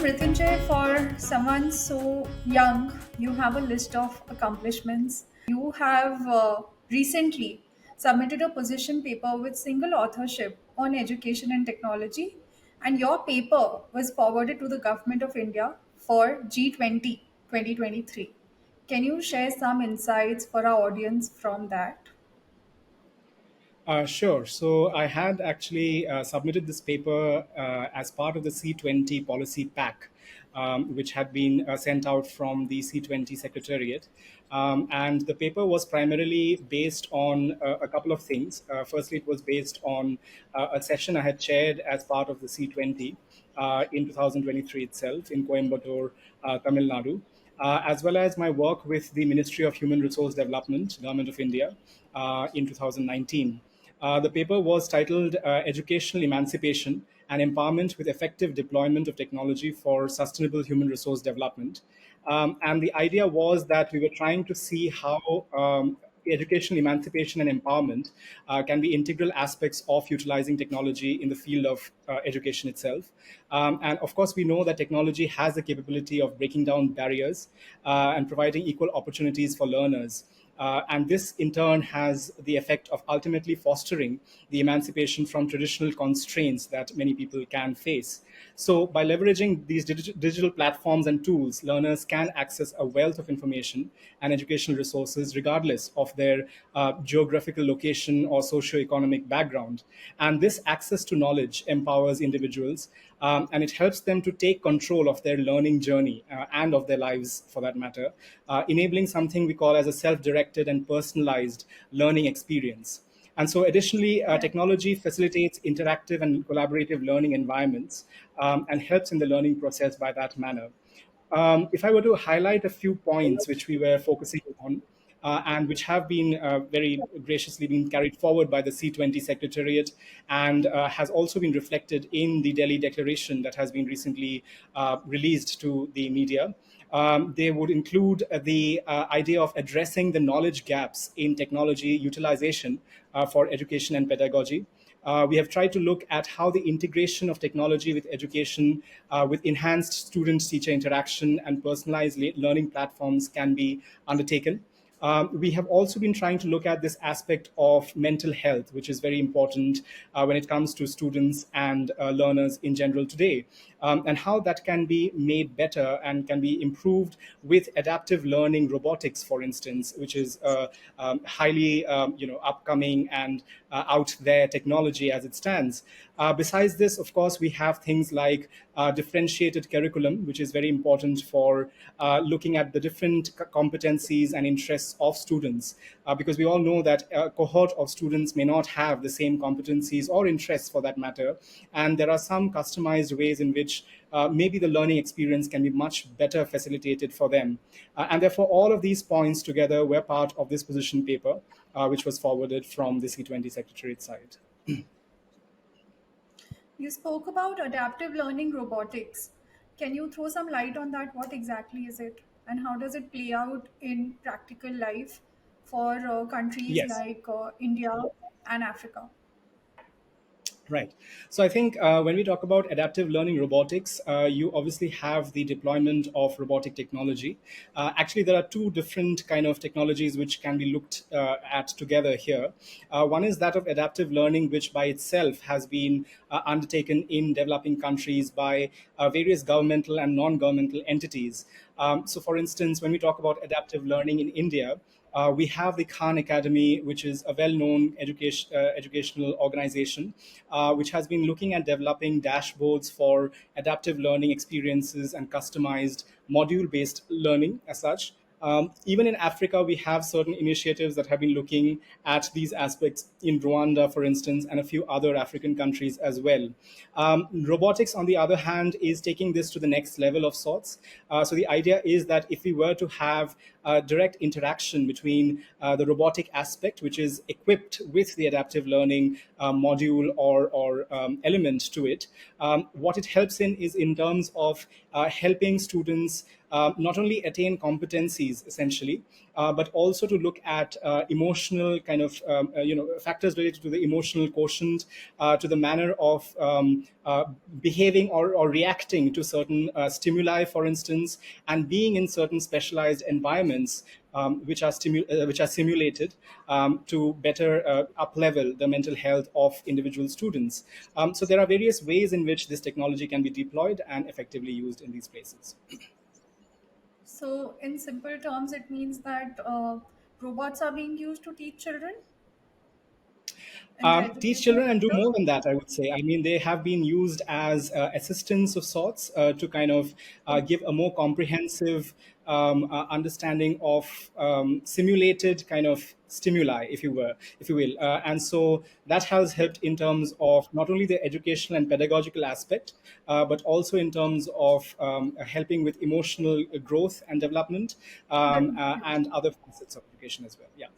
Mrittunjoy, for someone so young, you have a list of accomplishments. You have recently submitted a position paper with single authorship on education and technology, and your paper was forwarded to the Government of India for G20 2023. Can you share some insights for our audience from that? Sure. So I had actually submitted this paper as part of the C20 policy pack, which had been sent out from the C20 Secretariat. And the paper was primarily based on a couple of things. Firstly, it was based on a session I had chaired as part of the C20 in 2023 itself in Coimbatore, Tamil Nadu. As well as my work with the Ministry of Human Resource Development, Government of India, in 2019. The paper was titled Educational Emancipation and Empowerment with Effective Deployment of Technology for Sustainable Human Resource Development. And the idea was that we were trying to see how educational emancipation and empowerment can be integral aspects of utilizing technology in the field of education itself. And of course, we know that technology has the capability of breaking down barriers and providing equal opportunities for learners. And this, in turn, has the effect of ultimately fostering the emancipation from traditional constraints that many people can face. So, by leveraging these digital platforms and tools, learners can access a wealth of information and educational resources regardless of their geographical location or socio-economic background. And this access to knowledge empowers individuals, and it helps them to take control of their learning journey and of their lives for that matter, enabling something we call as a self-directed and personalized learning experience. And so, additionally, technology facilitates interactive and collaborative learning environments and helps in the learning process by that manner. If I were to highlight a few points which we were focusing on, and which have been very graciously been carried forward by the C20 Secretariat and has also been reflected in the Delhi Declaration that has been recently released to the media. They would include the idea of addressing the knowledge gaps in technology utilization for education and pedagogy. We have tried to look at how the integration of technology with education, with enhanced student-teacher interaction and personalized learning platforms can be undertaken. We have also been trying to look at this aspect of mental health, which is very important when it comes to students and learners in general today, and how that can be made better and can be improved with adaptive learning robotics, for instance, which is highly upcoming and out there technology as it stands. Besides this, of course, we have things like differentiated curriculum, which is very important for looking at the different competencies and interests of students, because we all know that a cohort of students may not have the same competencies or interests for that matter. And there are some customized ways in which maybe the learning experience can be much better facilitated for them. And therefore, all of these points together were part of this position paper, which was forwarded from the C20 Secretariat side. You spoke about adaptive learning robotics. Can you throw some light on that? What exactly is it? And how does it play out in practical life for countries Yes. like India and Africa? Right. So I think when we talk about adaptive learning robotics, you obviously have the deployment of robotic technology. Actually, there are two different kind of technologies which can be looked at together here. One is that of adaptive learning, which by itself has been undertaken in developing countries by various governmental and non-governmental entities. So, for instance, when we talk about adaptive learning in India, we have the Khan Academy, which is a well-known educational organization, which has been looking at developing dashboards for adaptive learning experiences and customized module-based learning as such. Even in Africa, we have certain initiatives that have been looking at these aspects in Rwanda, for instance, and a few other African countries as well. Robotics, on the other hand, is taking this to the next level of sorts. So the idea is that if we were to have direct interaction between the robotic aspect, which is equipped with the adaptive learning module or element to it, what it helps in is in terms of helping students not only attain competencies essentially, but also to look at emotional kind of factors related to the emotional quotient, to the manner of behaving or reacting to certain stimuli, for instance, and being in certain specialized environments which are simulated to better up level the mental health of individual students. So there are various ways in which this technology can be deployed and effectively used in these places. So, in simple terms, it means that robots are being used to teach children in the Teach educational children and do sector. more than that, I would say. I mean, they have been used as assistants of sorts to kind of give a more comprehensive understanding of simulated kind of stimuli, if you will. And so that has helped in terms of not only the educational and pedagogical aspect, but also in terms of helping with emotional growth and development, Yes. and other facets of education as well. Yeah.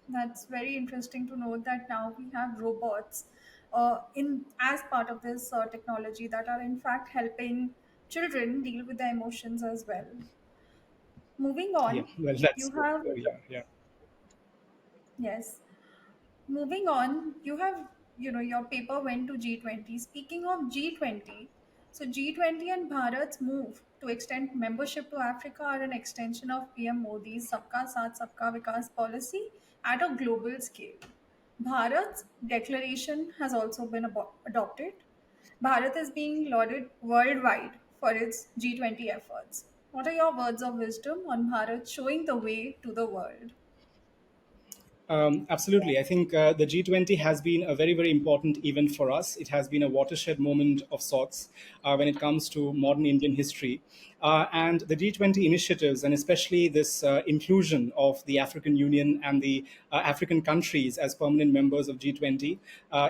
That's very interesting to know that now we have robots in as part of this technology that are in fact helping children deal with their emotions as well. Moving Yeah. on, Well, that's you good. have Yeah. Yeah. yes. Moving on, you have your paper went to G20. Speaking of G20, so G20 and Bharat's move to extend membership to Africa are an extension of PM Modi's Sabka Saath Sabka Vikas policy at a global scale. Bharat's declaration has also been adopted. Bharat is being lauded worldwide for its G20 efforts. What are your words of wisdom on Bharat showing the way to the world? Absolutely. I think the G20 has been a very, very important event for us. It has been a watershed moment of sorts when it comes to modern Indian history. And the G20 initiatives, and especially this inclusion of the African Union and the African countries as permanent members of G20,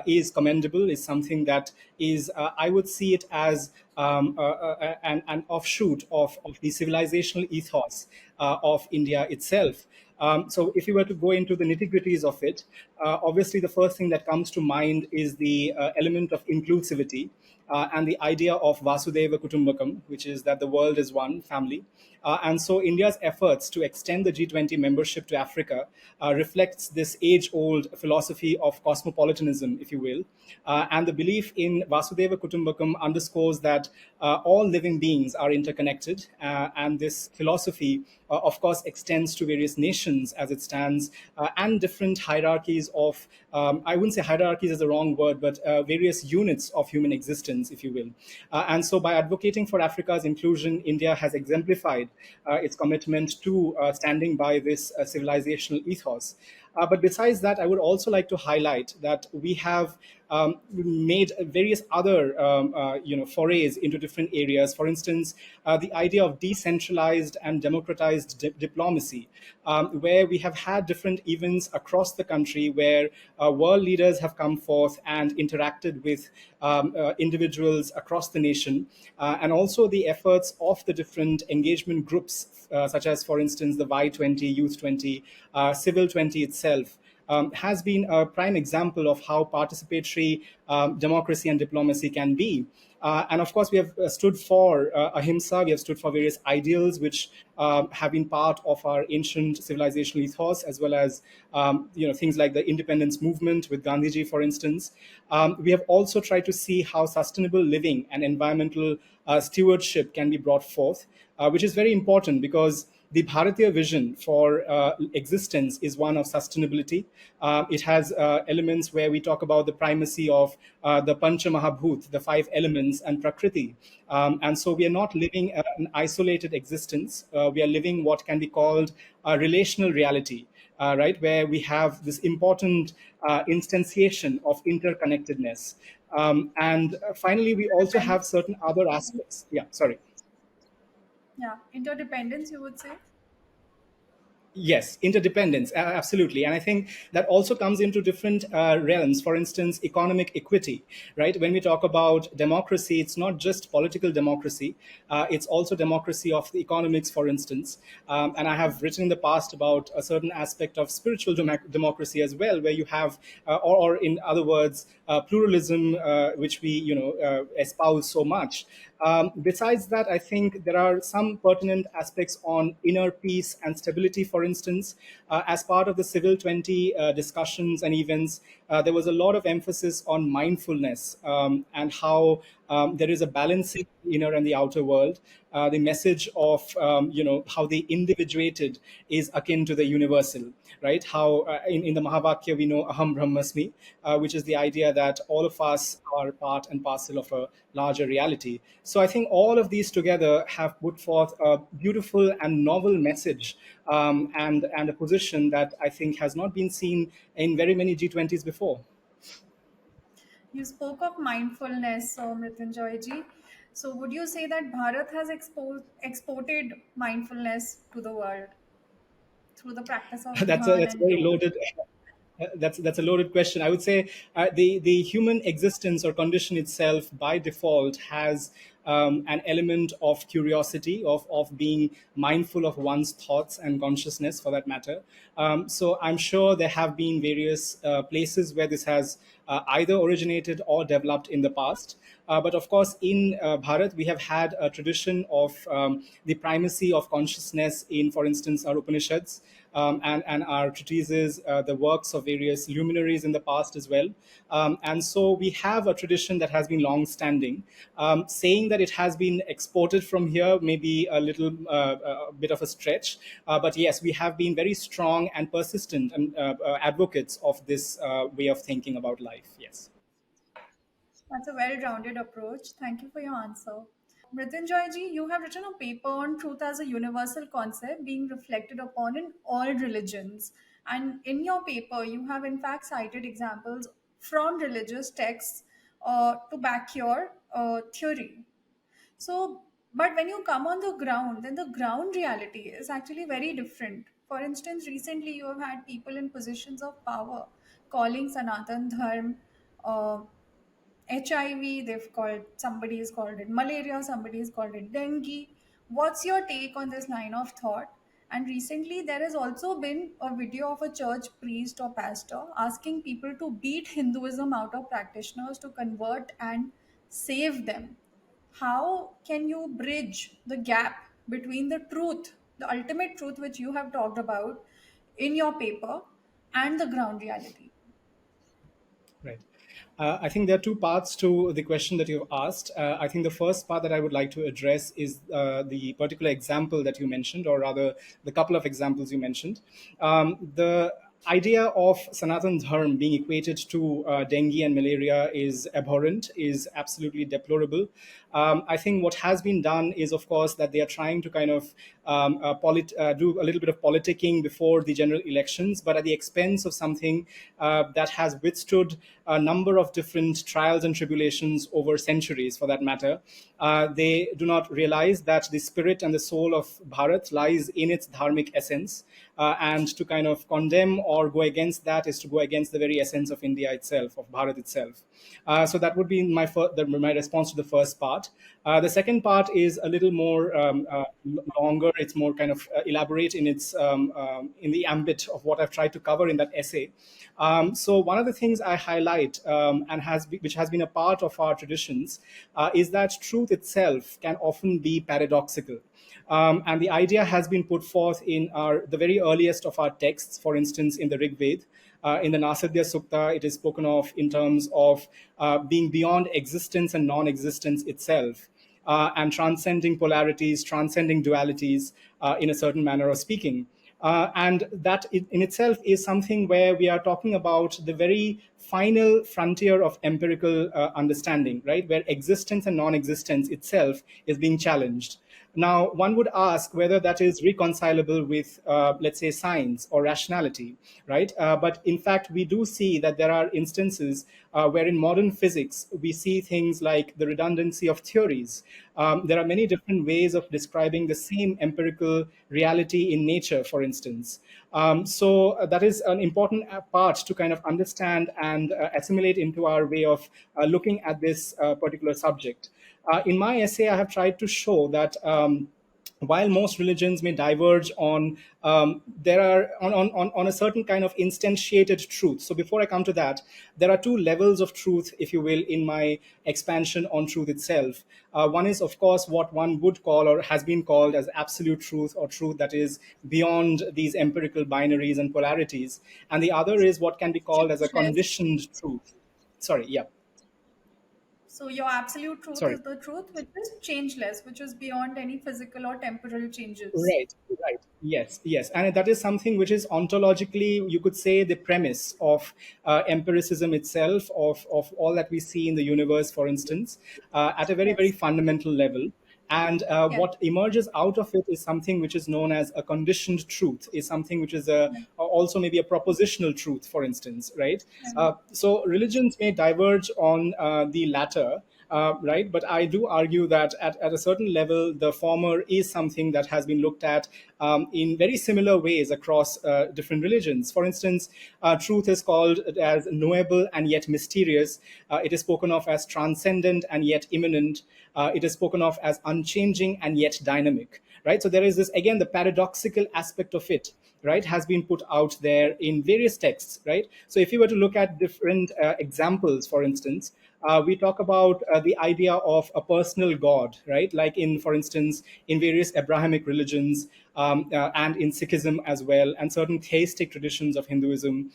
is commendable, is something that is, I would see it as an offshoot of the civilizational ethos of India itself. So, if you were to go into the nitty gritties of it, obviously the first thing that comes to mind is the element of inclusivity and the idea of Vasudeva Kutumbakam, which is that the world is one family. And so, India's efforts to extend the G20 membership to Africa reflects this age-old philosophy of cosmopolitanism, if you will, and the belief in Vasudeva Kutumbakam underscores that all living beings are interconnected, and this philosophy, of course, extends to various nations as it stands, and different hierarchies of, I wouldn't say hierarchies is the wrong word, but various units of human existence, if you will. And so, by advocating for Africa's inclusion, India has exemplified its commitment to standing by this civilizational ethos. But besides that, I would also like to highlight that we have made various other forays into different areas. For instance, the idea of decentralized and democratized diplomacy, where we have had different events across the country where world leaders have come forth and interacted with individuals across the nation, and also the efforts of the different engagement groups, such as, for instance, the Y20, Youth 20, Civil 20 itself, has been a prime example of how participatory democracy and diplomacy can be. And of course, we have stood for ahimsa, we have stood for various ideals which have been part of our ancient civilizational ethos, as well as things like the independence movement with Gandhiji, for instance. We have also tried to see how sustainable living and environmental stewardship can be brought forth, which is very important because the Bharatiya vision for existence is one of sustainability. It has elements where we talk about the primacy of the Pancha Mahabhut, the five elements, and Prakriti. And so we are not living an isolated existence. We are living what can be called a relational reality, right, where we have this important instantiation of interconnectedness. And finally, we also have Dependence. certain other aspects. Yeah, sorry. Yeah, interdependence, you would say. Yes, interdependence, absolutely. And I think that also comes into different realms. For instance, economic equity, right? When we talk about democracy, it's not just political democracy, it's also democracy of the economics, for instance. And I have written in the past about a certain aspect of spiritual democracy as well, where you have, or in other words, pluralism, which we, espouse so much. Besides that, I think there are some pertinent aspects on inner peace and stability. For instance, as part of the Civil 20 discussions and events, there was a lot of emphasis on mindfulness, and how there is a balancing the inner and the outer world. The message of how the individuated is akin to the universal, right? How in the Mahavakya we know Aham Brahmasmi, which is the idea that all of us are part and parcel of a larger reality. So I think all of these together have put forth a beautiful and novel message, and a position that I think has not been seen in very many G20s before. You spoke of mindfulness, so Mrityunjoy ji. So, would you say that Bharat has exported mindfulness to the world through the practice of dhyan That's a and very yoga? loaded. That's a loaded question. I would say the human existence or condition itself by default has an element of curiosity, of being mindful of one's thoughts and consciousness, for that matter. So I'm sure there have been various places where this has either originated or developed in the past. But of course, in Bharat, we have had a tradition of the primacy of consciousness in, for instance, our Upanishads, and our treatises, the works of various luminaries in the past as well. And so we have a tradition that has been long standing. Saying that it has been exported from here may be a little a bit of a stretch. But yes, we have been very strong and persistent and advocates of this way of thinking about life. Yes. That's a well rounded approach. Thank you for your answer. Mrityunjoy ji, you have written a paper on truth as a universal concept being reflected upon in all religions. And in your paper, you have in fact cited examples from religious texts to back your theory. So, but when you come on the ground, then the ground reality is actually very different. For instance, recently you have had people in positions of power calling Sanatan Dharma uh, HIV, they've called, somebody has called it malaria, somebody has called it dengue. What's your take on this line of thought? And recently, there has also been a video of a church priest or pastor asking people to beat Hinduism out of practitioners to convert and save them. How can you bridge the gap between the truth, the ultimate truth which you have talked about in your paper, and the ground reality? Right. I think there are two parts to the question that you've asked. I think the first part that I would like to address is the particular example that you mentioned, or rather, the couple of examples you mentioned. The idea of Sanatan Dharma being equated to dengue and malaria is abhorrent, is absolutely deplorable. I think what has been done is, of course, that they are trying to kind of do a little bit of politicking before the general elections, but at the expense of something that has withstood a number of different trials and tribulations over centuries, for that matter. They do not realize that the spirit and the soul of Bharat lies in its dharmic essence, and to kind of condemn or go against that is to go against the very essence of India itself, of Bharat itself. So that would be my response to the first part. The second part is a little more longer. It's more kind of elaborate in its in the ambit of what I've tried to cover in that essay. So one of the things I highlight, which has been a part of our traditions, is that truth itself can often be paradoxical. And the idea has been put forth in the very earliest of our texts, for instance, in the Rig Veda. In the Nasadya Sukta, it is spoken of in terms of being beyond existence and non existence itself, and transcending polarities, transcending dualities in a certain manner of speaking. And that in itself is something where we are talking about the very final frontier of empirical understanding, right? Where existence and non existence itself is being challenged. Now, one would ask whether that is reconcilable with, let's say, science or rationality, right? But in fact, we do see that there are instances where in modern physics, we see things like the redundancy of theories. There are many different ways of describing the same empirical reality in nature, for instance. So that is an important part to kind of understand and assimilate into our way of looking at this particular subject. In my essay, I have tried to show that. while most religions may diverge on there are on a certain kind of instantiated truth. So before I come to that, there are two levels of truth, if you will, in my expansion on truth itself. One is, of course, what one would call or has been called as absolute truth, or truth that is beyond these empirical binaries and polarities, and the other is what can be called as a Changeless. conditioned truth. Sorry, yeah, So your absolute truth sorry. is the truth which is changeless, which is beyond any physical or temporal changes. Right, right. Yes, yes. And that is something which is ontologically, you could say, the premise of empiricism itself, of all that we see in the universe, for instance, at a very, very Yes. fundamental level. And Yes. what emerges out of it is something which is known as a conditioned truth, is something which is a, Yes. also maybe a propositional truth, for instance, right? Yes. So religions may diverge on the latter, right? But I do argue that at a certain level, the former is something that has been looked at in very similar ways across different religions. For instance, truth is called as knowable and yet mysterious. It is spoken of as transcendent and yet immanent. It is spoken of as unchanging and yet dynamic, right? So there is this, again, the paradoxical aspect of it, right, has been put out there in various texts, right? So if you were to look at different examples, for instance, we talk about the idea of a personal God, right? Like in, for instance, in various Abrahamic religions, and in Sikhism as well, and certain theistic traditions of Hinduism,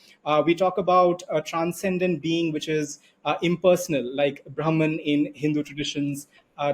we talk about a transcendent being which is impersonal, like Brahman in Hindu traditions,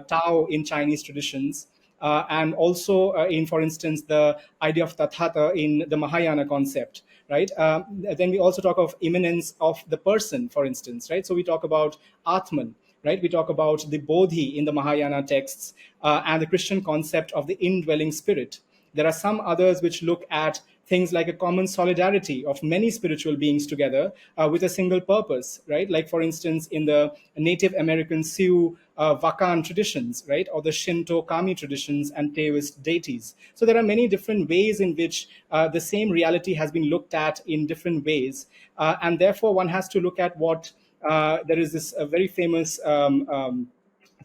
Tao in Chinese traditions. And also in, for instance, the idea of Tathata in the Mahayana concept, right? Then we also talk of immanence of the person, for instance, right? So we talk about Atman, right? We talk about the Bodhi in the Mahayana texts, and the Christian concept of the indwelling spirit. There are some others which look at things like a common solidarity of many spiritual beings together with a single purpose, right? Like, for instance, in the Native American Sioux Wakan traditions, right? Or the Shinto Kami traditions and Taoist deities. So there are many different ways in which the same reality has been looked at in different ways. And therefore, one has to look at what there is this very famous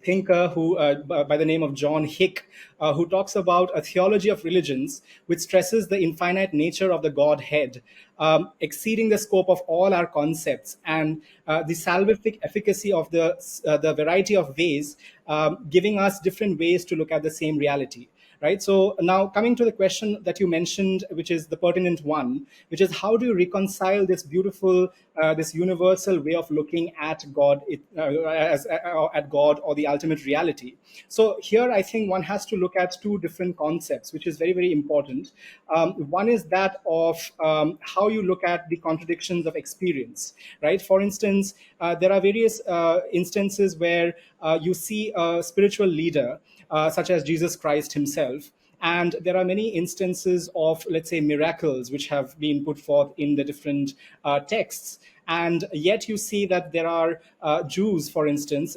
thinker who, by the name of John Hick, who talks about a theology of religions which stresses the infinite nature of the Godhead, exceeding the scope of all our concepts, and the salvific efficacy of the variety of ways, giving us different ways to look at the same reality. Right. So now coming to the question that you mentioned, which is the pertinent one, which is how do you reconcile this beautiful, this universal way of looking at God, at God or the ultimate reality? So here I think one has to look at two different concepts, which is very, very important. One is that of how you look at the contradictions of experience. Right. For instance, there are various instances where you see a spiritual leader, such as Jesus Christ himself. And there are many instances of, let's say, miracles which have been put forth in the different texts. And yet you see that there are Jews, for instance,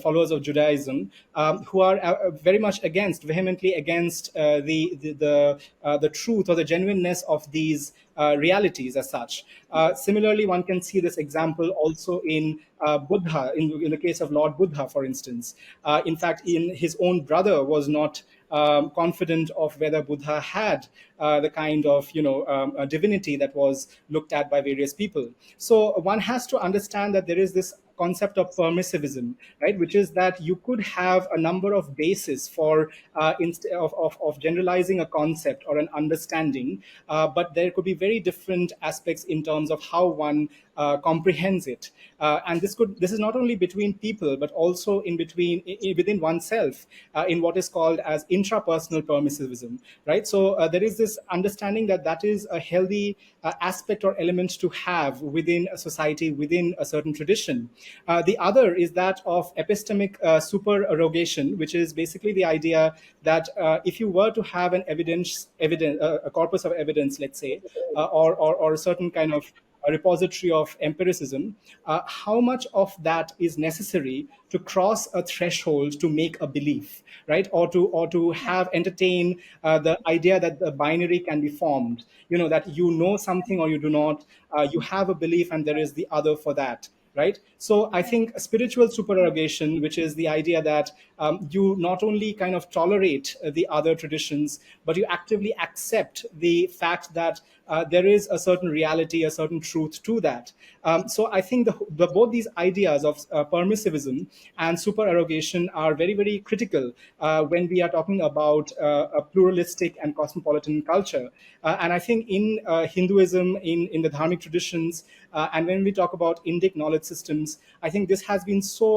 followers of Judaism, who are very much against, vehemently against the truth or the genuineness of these realities as such. Similarly, one can see this example also in Buddha, in the case of Lord Buddha, for instance. In fact, in his own brother was not confident of whether Buddha had the kind of divinity that was looked at by various people. So one has to understand that there is this concept of permissivism, right, which is that you could have a number of bases for of generalizing a concept or an understanding, but there could be very different aspects in terms of how one comprehends it. And this is not only between people, but also within oneself, in what is called as intrapersonal permissivism, right? So there is this understanding that that is a healthy aspect or element to have within a society, within a certain tradition. The other is that of epistemic supererogation, which is basically the idea that if you were to have an evidence, a corpus of evidence, let's say, or a certain kind of a repository of empiricism, how much of that is necessary to cross a threshold to make a belief, right? Or to have entertain the idea that the binary can be formed. That you know something or you do not. You have a belief, and there is the other for that. right? So I Right. think spiritual supererogation, which is the idea that you not only kind of tolerate the other traditions, but you actively accept the fact that there is a certain reality, a certain truth to that. So I think both these ideas of permissivism and supererogation are very, very critical when we are talking about a pluralistic and cosmopolitan culture. And I think in Hinduism, in the Dharmic traditions, and when we talk about Indic knowledge systems, I think this has been so,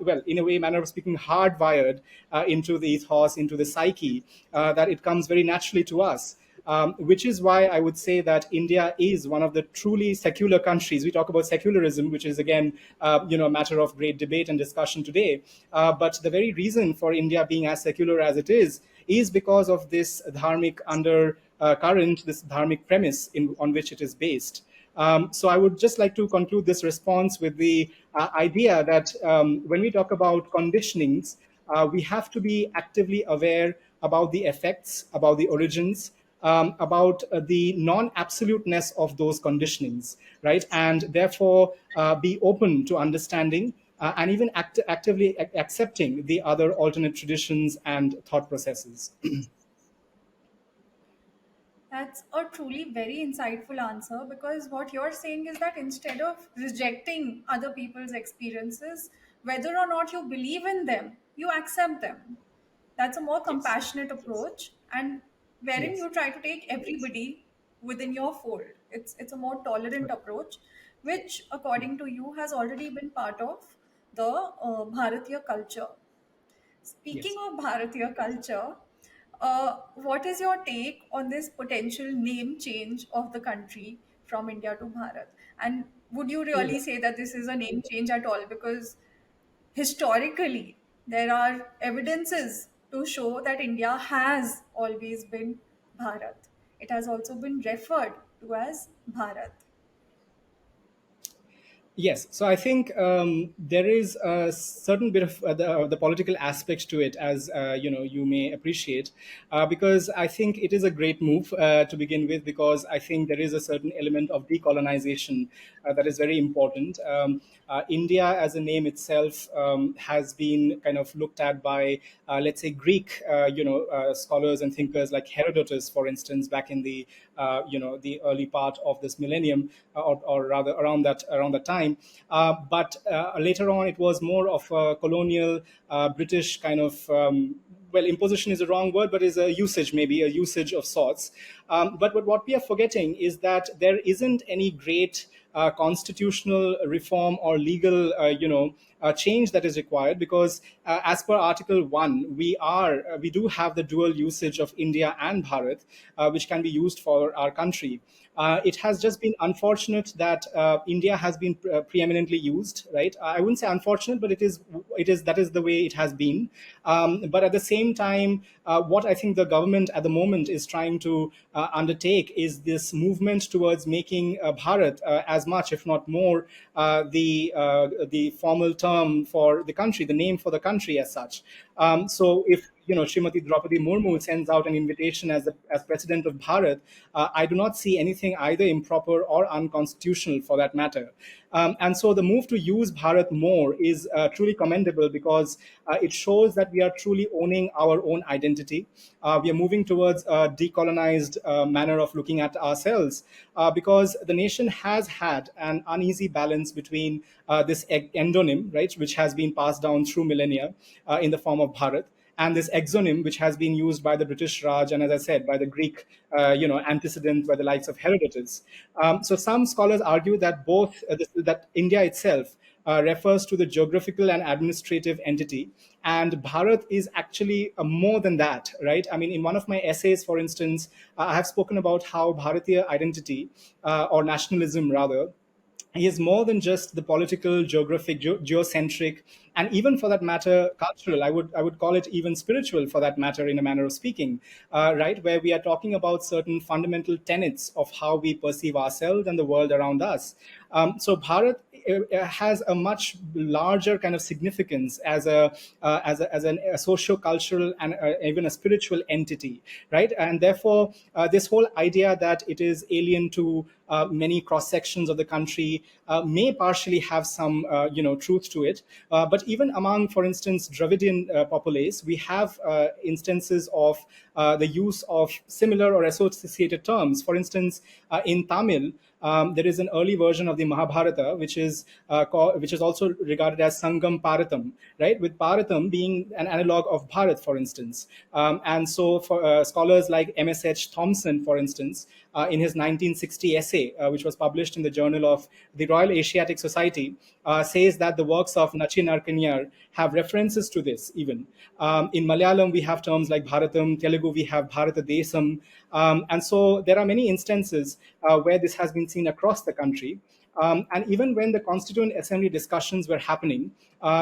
well, in a way, manner of speaking, hardwired into the ethos, into the psyche, that it comes very naturally to us. Which is why I would say that India is one of the truly secular countries. We talk about secularism, which is again, a matter of great debate and discussion today. But the very reason for India being as secular as it is because of this dharmic current, this dharmic premise on which it is based. So I would just like to conclude this response with the idea that when we talk about conditionings, we have to be actively aware about the effects, about the origins, about the non-absoluteness of those conditionings, right? And therefore be open to understanding and even actively accepting the other alternate traditions and thought processes. That's a truly very insightful answer, because what you're saying is that instead of rejecting other people's experiences, whether or not you believe in them, you accept them. That's a more Yes, compassionate approach, and wherein yes, you try to take everybody within your fold. It's a more tolerant approach, which, according to you, has already been part of the Bharatiya culture. Speaking yes. of Bharatiya culture, what is your take on this potential name change of the country from India to Bharat? And would you really say that this is a name change at all? Because historically, there are evidences to show that India has always been Bharat. It has also been referred to as Bharat. Yes, so I think there is a certain bit of the political aspect to it, as you may appreciate, because I think it is a great move to begin with, because I think there is a certain element of decolonization that is very important. India, as a name itself, has been kind of looked at by, let's say, Greek, scholars and thinkers like Herodotus, for instance, back in the early part of this millennium, or rather around that time. But later on, it was more of a colonial British kind of. Well, imposition is a wrong word, but is a usage, maybe a usage of sorts. But what we are forgetting is that there isn't any great constitutional reform or legal, change that is required, because as per Article 1, we do have the dual usage of India and Bharat, which can be used for our country. It has just been unfortunate that India has been preeminently used, right? I wouldn't say unfortunate, but it is that is the way it has been. But at the same time, what I think the government at the moment is trying to undertake is this movement towards making Bharat as much, if not more, the formal term for the country, the name for the country as such. So if Srimati Draupadi Murmu sends out an invitation as president of Bharat, I do not see anything either improper or unconstitutional for that matter. And so the move to use Bharat more is truly commendable, because it shows that we are truly owning our own identity. We are moving towards a decolonized manner of looking at ourselves, because the nation has had an uneasy balance between this endonym, right, which has been passed down through millennia in the form of Bharat, and this exonym, which has been used by the British Raj, and as I said, by the Greek, antecedent by the likes of Herodotus. So some scholars argue that that India itself refers to the geographical and administrative entity, and Bharat is actually more than that, right? I mean, in one of my essays, for instance, I have spoken about how Bharatiya identity, or nationalism rather, he is more than just the political, geographic, geocentric, and even for that matter, cultural. I would call it even spiritual, for that matter, in a manner of speaking, right? Where we are talking about certain fundamental tenets of how we perceive ourselves and the world around us. So Bharat has a much larger kind of significance as a socio-cultural and even a spiritual entity, right? And therefore, this whole idea that it is alien to many cross sections of the country may partially have some truth to it. But even among, for instance, Dravidian populace, we have instances of the use of similar or associated terms. For instance, in Tamil, there is an early version of the Mahabharata, which is also regarded as Sangam Paratam, right? With Paratam being an analog of Bharat, for instance. And so, for scholars like M.S.H. Thompson, for instance, in his 1960 essay, which was published in the Journal of the Royal Asiatic Society, says that the works of Nachi Narkanyar have references to this even. In Malayalam, we have terms like Bharatam, Telugu, we have Bharata Desam. And so there are many instances where this has been seen across the country. And even when the Constituent Assembly discussions were happening,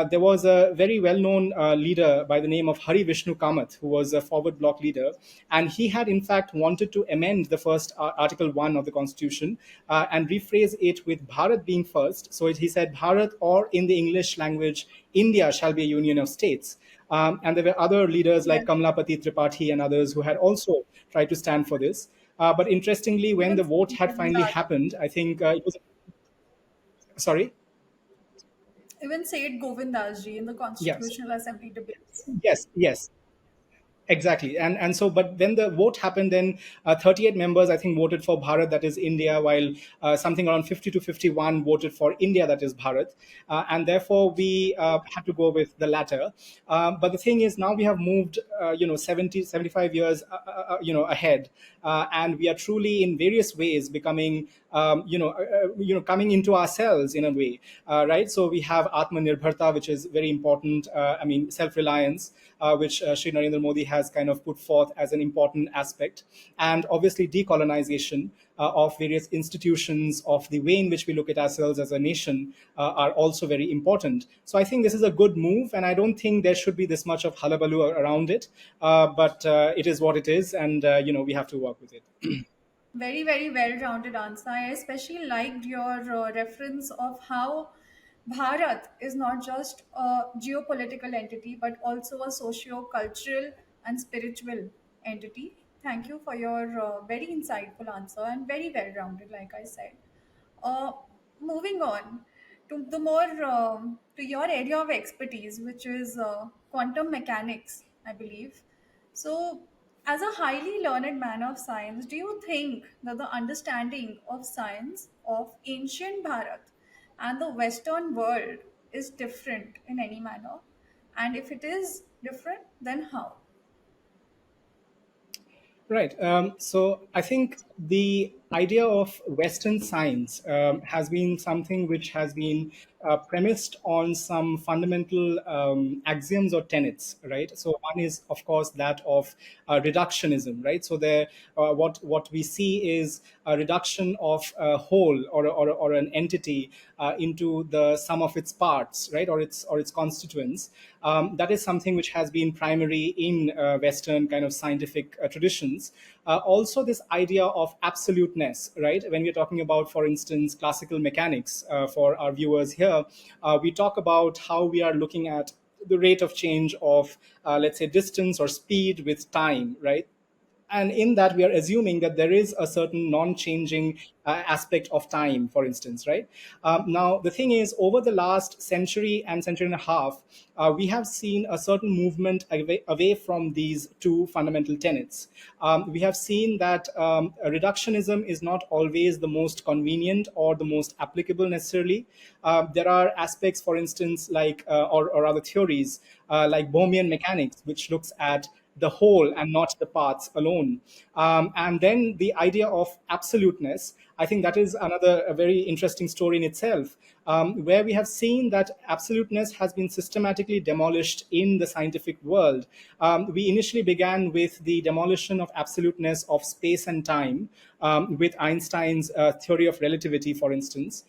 there was a very well known leader by the name of Hari Vishnu Kamath, who was a forward bloc leader. And he had, in fact, wanted to amend the first Article 1 of the Constitution and rephrase it with Bharat being first. So he said, Bharat, or in the English language, India shall be a union of states. And there were other leaders like Yes. Kamlapati Tripathi and others who had also tried to stand for this. But interestingly, when Even the vote had finally Govindarajan. happened, I think it was, sorry. Even Said Govindasji in the Yes. Constitutional Assembly debates. Yes. Yes. Exactly, and so, but when the vote happened, then 38 members, I think, voted for Bharat, that is India, while something around 50 to 51 voted for India, that is Bharat, and therefore we had to go with the latter. But the thing is, now we have moved, 70, 75 years, ahead, and we are truly, in various ways, becoming, coming into ourselves in a way, right? So we have Atmanirbharta, which is very important. I mean, self-reliance, which Sri Narendra Modi has kind of put forth as an important aspect, and obviously decolonization of various institutions, of the way in which we look at ourselves as a nation, are also very important. So I think this is a good move, and I don't think there should be this much of hullabaloo around it. But it is what it is, and we have to work with it. Very, very well rounded answer. I especially liked your reference of how Bharat is not just a geopolitical entity but also a socio cultural and spiritual entity. Thank you for your very insightful answer and very well rounded, like I said. Uh, Moving on to the more to your area of expertise, which is quantum mechanics, I believe. So, as a highly learned man of science, do you think that the understanding of science of ancient Bharat and the Western world is different in any manner? And if it is different, then how? Right. So I think the idea of Western science has been something which has been premised on some fundamental axioms or tenets, right? So one is, of course, that of reductionism, right? So there, what we see is a reduction of a whole or an entity into the sum of its parts, right, or its constituents. That is something which has been primary in Western kind of scientific traditions. Also, this idea of absoluteness, right? When we're talking about, for instance, classical mechanics, for our viewers here, we talk about how we are looking at the rate of change of, let's say, distance or speed with time, right? And in that, we are assuming that there is a certain non-changing aspect of time, for instance, right? Now the thing is, over the last century and century and a half, we have seen a certain movement away from these two fundamental tenets. We have seen that reductionism is not always the most convenient or the most applicable necessarily. There are aspects, for instance, like or other theories like Bohmian mechanics, which looks at the whole and not the parts alone. And then the idea of absoluteness, I think that is another a very interesting story in itself, where we have seen that absoluteness has been systematically demolished in the scientific world. We initially began with the demolition of absoluteness of space and time, with Einstein's theory of relativity, for instance.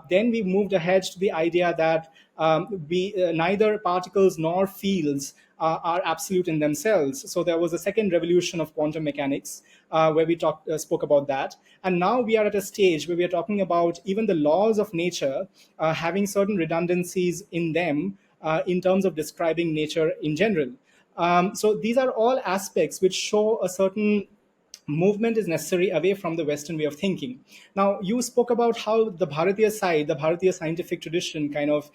Then we moved ahead to the idea that neither particles nor fields are absolute in themselves. So there was a second revolution of quantum mechanics, where we spoke about that. And now we are at a stage where we are talking about even the laws of nature having certain redundancies in them in terms of describing nature in general. So these are all aspects which show a certain movement is necessary away from the Western way of thinking. Now, you spoke about how the Bharatiya side, the Bharatiya scientific tradition, kind of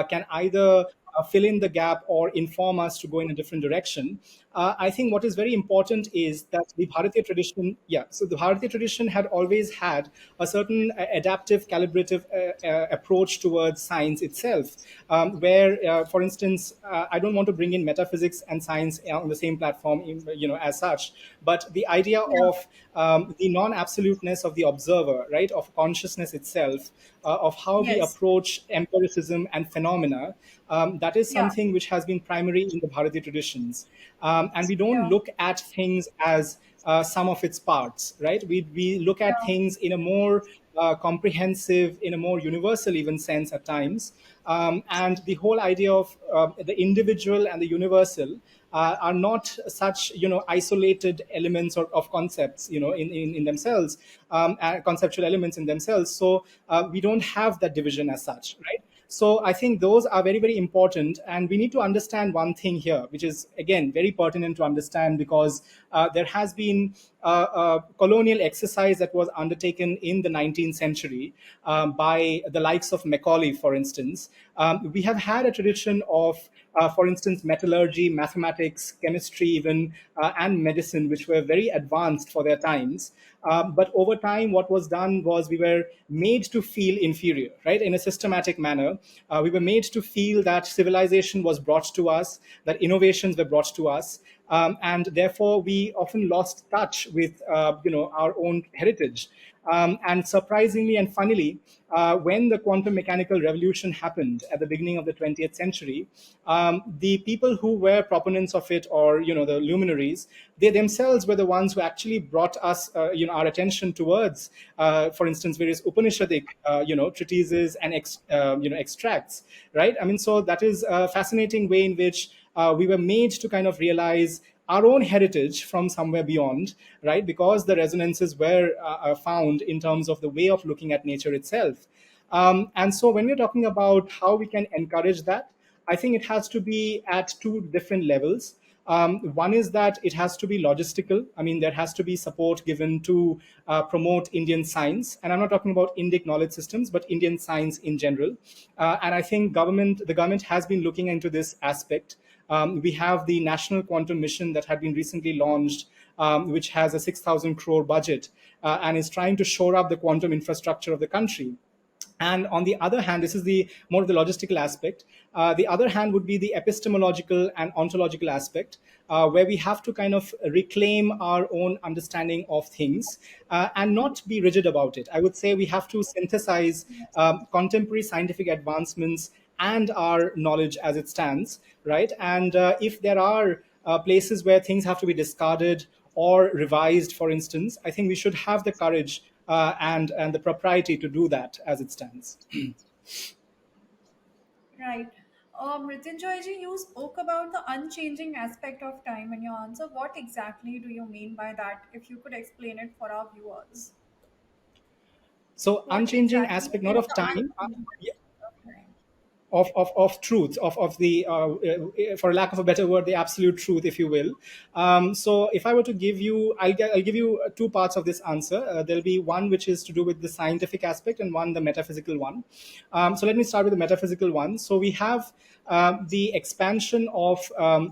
can either fill in the gap or inform us to go in a different direction. I think what is very important is that the Bharatiya tradition, yeah, so the Bharatiya tradition had always had a certain adaptive, calibrative approach towards science itself, where, for instance, I don't want to bring in metaphysics and science on the same platform, as such, but the idea Yeah. of the non-absoluteness of the observer, right, of consciousness itself, of how we Yes. approach empiricism and phenomena, that is Yeah. something which has been primary in the Bharatiya traditions. And we don't Yeah. look at things as sum of its parts, right? We look at Yeah. things in a more comprehensive, in a more universal even sense at times. And the whole idea of the individual and the universal are not such, isolated elements or of concepts, in themselves, conceptual elements in themselves. So we don't have that division as such, right? So I think those are very, very important. And we need to understand one thing here, which is, again, very pertinent to understand, because there has been a colonial exercise that was undertaken in the 19th century by the likes of Macaulay, for instance. We have had a tradition of, for instance, metallurgy, mathematics, chemistry, even, and medicine, which were very advanced for their times. But over time, what was done was we were made to feel inferior, right? In a systematic manner, we were made to feel that civilization was brought to us, that innovations were brought to us, and therefore we often lost touch with, our own heritage. And surprisingly and funnily, when the quantum mechanical revolution happened at the beginning of the 20th century, the people who were proponents of it, or the luminaries, they themselves were the ones who actually brought us, our attention towards, for instance, various Upanishadic, treatises and extracts, right? I mean, so that is a fascinating way in which we were made to kind of realize our own heritage from somewhere beyond, right? Because the resonances were found in terms of the way of looking at nature itself. And so when we're talking about how we can encourage that, I think it has to be at two different levels. One is that it has to be logistical. I mean, there has to be support given to promote Indian science, and I'm not talking about Indic knowledge systems, but Indian science in general. And I think the government has been looking into this aspect. We have the National Quantum Mission that had been recently launched, which has a 6,000 crore budget, and is trying to shore up the quantum infrastructure of the country. And on the other hand, this is the more of the logistical aspect. The other hand would be the epistemological and ontological aspect, where we have to kind of reclaim our own understanding of things, and not be rigid about it. I would say we have to synthesize contemporary scientific advancements and our knowledge as it stands, right? And if there are places where things have to be discarded or revised, for instance, I think we should have the courage and the propriety to do that as it stands. Right. Mrittunjoy ji, you spoke about the unchanging aspect of time in your answer. What exactly do you mean by that? If you could explain it for our viewers. So What unchanging exactly aspect, not is of the time, unchanging aspect of time? of truth, of the for lack of a better word, the absolute truth, if you will. So if I were to give you, I'll give you two parts of this answer. There'll be one which is to do with the scientific aspect, and one the metaphysical one. So let me start with the metaphysical one. So we have the expansion of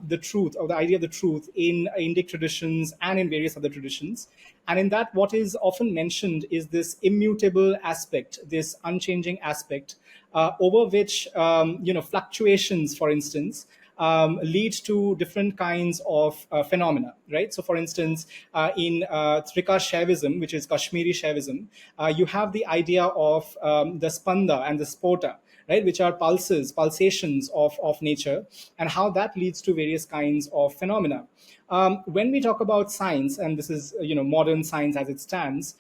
the truth, or the idea of the truth, in Indic traditions and in various other traditions. And in that, what is often mentioned is this immutable aspect, this unchanging aspect, over which, fluctuations, for instance, lead to different kinds of phenomena, right? So, for instance, in Trika Shaivism, which is Kashmiri Shaivism, you have the idea of the spanda and the spota, right, which are pulsations of nature, and how that leads to various kinds of phenomena. When we talk about science, and this is, modern science as it stands,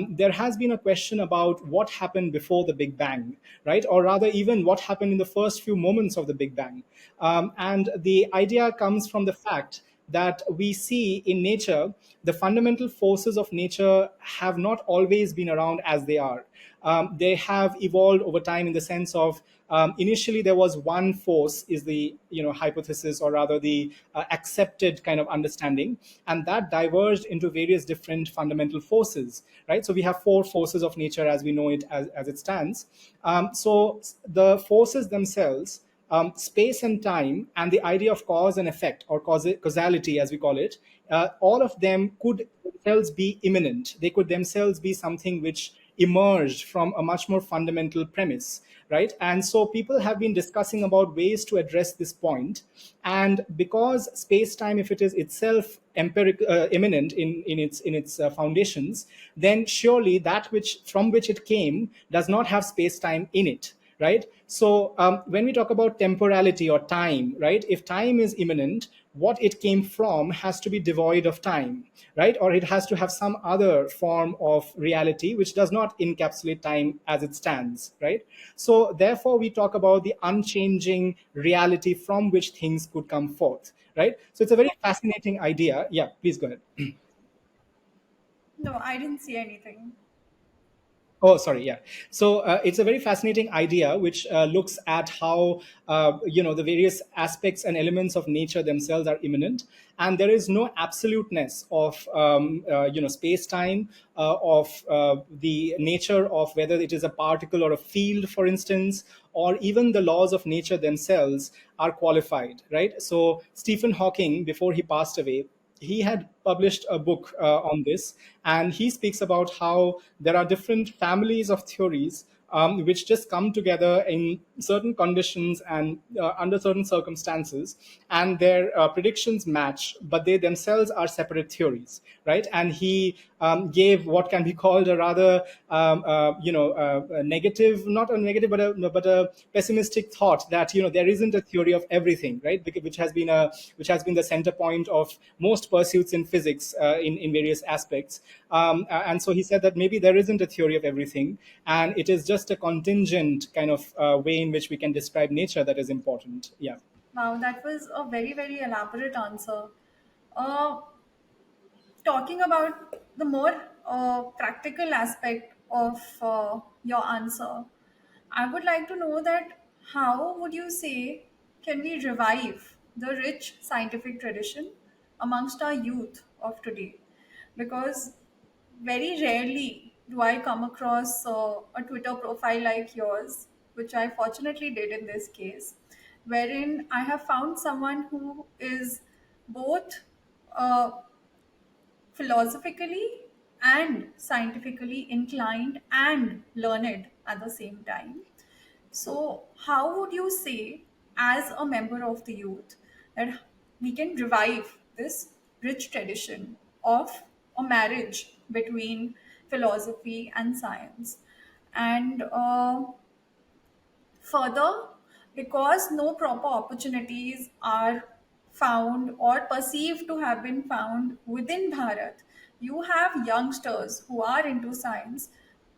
there has been a question about what happened before the Big Bang, right? Or rather, even what happened in the first few moments of the Big Bang. And the idea comes from the fact that we see in nature, the fundamental forces of nature have not always been around as they are. They have evolved over time in the sense of, initially there was one force, is the hypothesis, or rather the accepted kind of understanding, and that diverged into various different fundamental forces, right? So we have four forces of nature as we know it, as it stands. So the forces themselves, space and time, and the idea of cause and effect, or causality as we call it, all of them could themselves be immanent. They could themselves be something which emerged from a much more fundamental premise, right? And so people have been discussing about ways to address this point. And because space time, if it is itself immanent in its foundations, then surely that which from which it came does not have space time in it, right? So when we talk about temporality or time, right, if time is immanent, what it came from has to be devoid of time, right? Or it has to have some other form of reality which does not encapsulate time as it stands, right? So therefore we talk about the unchanging reality from which things could come forth, right? So it's a very fascinating idea. Yeah, please go ahead. No, I didn't see anything. Oh, sorry. Yeah. So it's a very fascinating idea, which looks at how the various aspects and elements of nature themselves are immanent, and there is no absoluteness of space time, of the nature of whether it is a particle or a field, for instance, or even the laws of nature themselves are qualified, right? So Stephen Hawking, before he passed away, he had published a book on this, and he speaks about how there are different families of theories which just come together in certain conditions and under certain circumstances, and their predictions match, but they themselves are separate theories, right? And he gave what can be called a rather a negative, not a negative, but a pessimistic thought that there isn't a theory of everything, right? Which has been the center point of most pursuits in physics in various aspects. And so he said that maybe there isn't a theory of everything, and it is just a contingent kind of way in which we can describe nature that is important. Yeah. Wow, that was a very, very elaborate answer. Uh, Talking about the more practical aspect of your answer, I would like to know that how would you say can we revive the rich scientific tradition amongst our youth of today? Because very rarely do I come across a Twitter profile like yours, which I fortunately did in this case, wherein I have found someone who is both philosophically and scientifically inclined and learned at the same time. So, how would you say, as a member of the youth, that we can revive this rich tradition of a marriage between philosophy and science? And further, because no proper opportunities are found or perceived to have been found within Bharat, you have youngsters who are into science,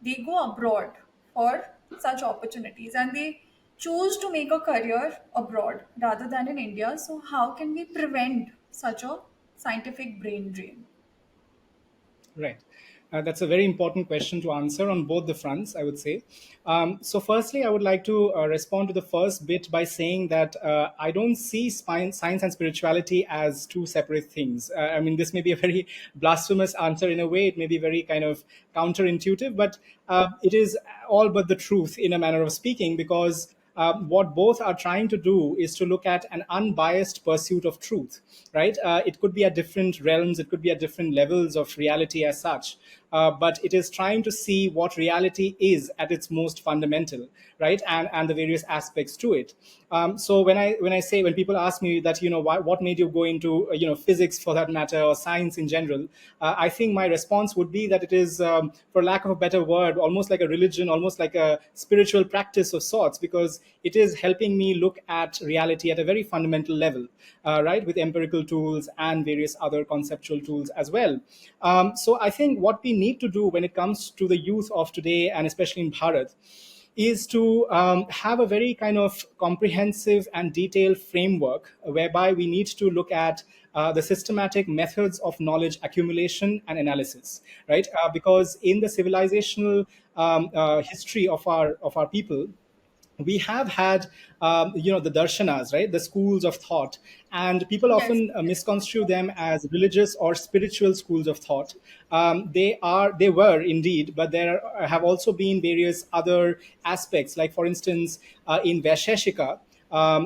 they go abroad for such opportunities and they choose to make a career abroad rather than in India. So, how can we prevent such a scientific brain drain? Right. That's a very important question to answer on both the fronts, I would say. So, firstly, I would like to respond to the first bit by saying that I don't see science and spirituality as two separate things. I mean, this may be a very blasphemous answer in a way. It may be very kind of counterintuitive, but it is all but the truth in a manner of speaking, because what both are trying to do is to look at an unbiased pursuit of truth, right? It could be at different realms, it could be at different levels of reality as such, but it is trying to see what reality is at its most fundamental, right? And the various aspects to it. So when people ask me that, what made you go into physics for that matter, or science in general, I think my response would be that it is, for lack of a better word, almost like a religion, almost like a spiritual practice of sorts, because it is helping me look at reality at a very fundamental level, right, with empirical tools and various other conceptual tools as well. So I think what we need to do when it comes to the youth of today, and especially in Bharat, is to have a very kind of comprehensive and detailed framework whereby we need to look at the systematic methods of knowledge accumulation and analysis, right? Because in the civilizational history of our people, we have had the darshanas, right, the schools of thought, and people Yes. often misconstrue them as religious or spiritual schools of thought. They were indeed, but there have also been various other aspects, like for instance in Vaisheshika,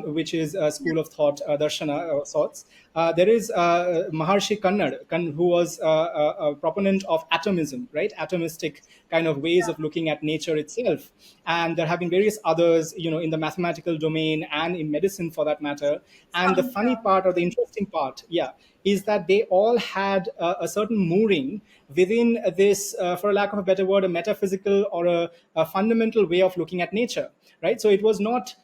which is a school of thought, darshana sorts. There is Maharshi who was a proponent of atomism, right? Atomistic kind of ways of looking at nature itself. And there have been various others, in the mathematical domain and in medicine for that matter. And the funny Yeah. part, or the interesting part, yeah, is that they all had a certain mooring within this, for lack of a better word, a metaphysical or a fundamental way of looking at nature, right? So it was not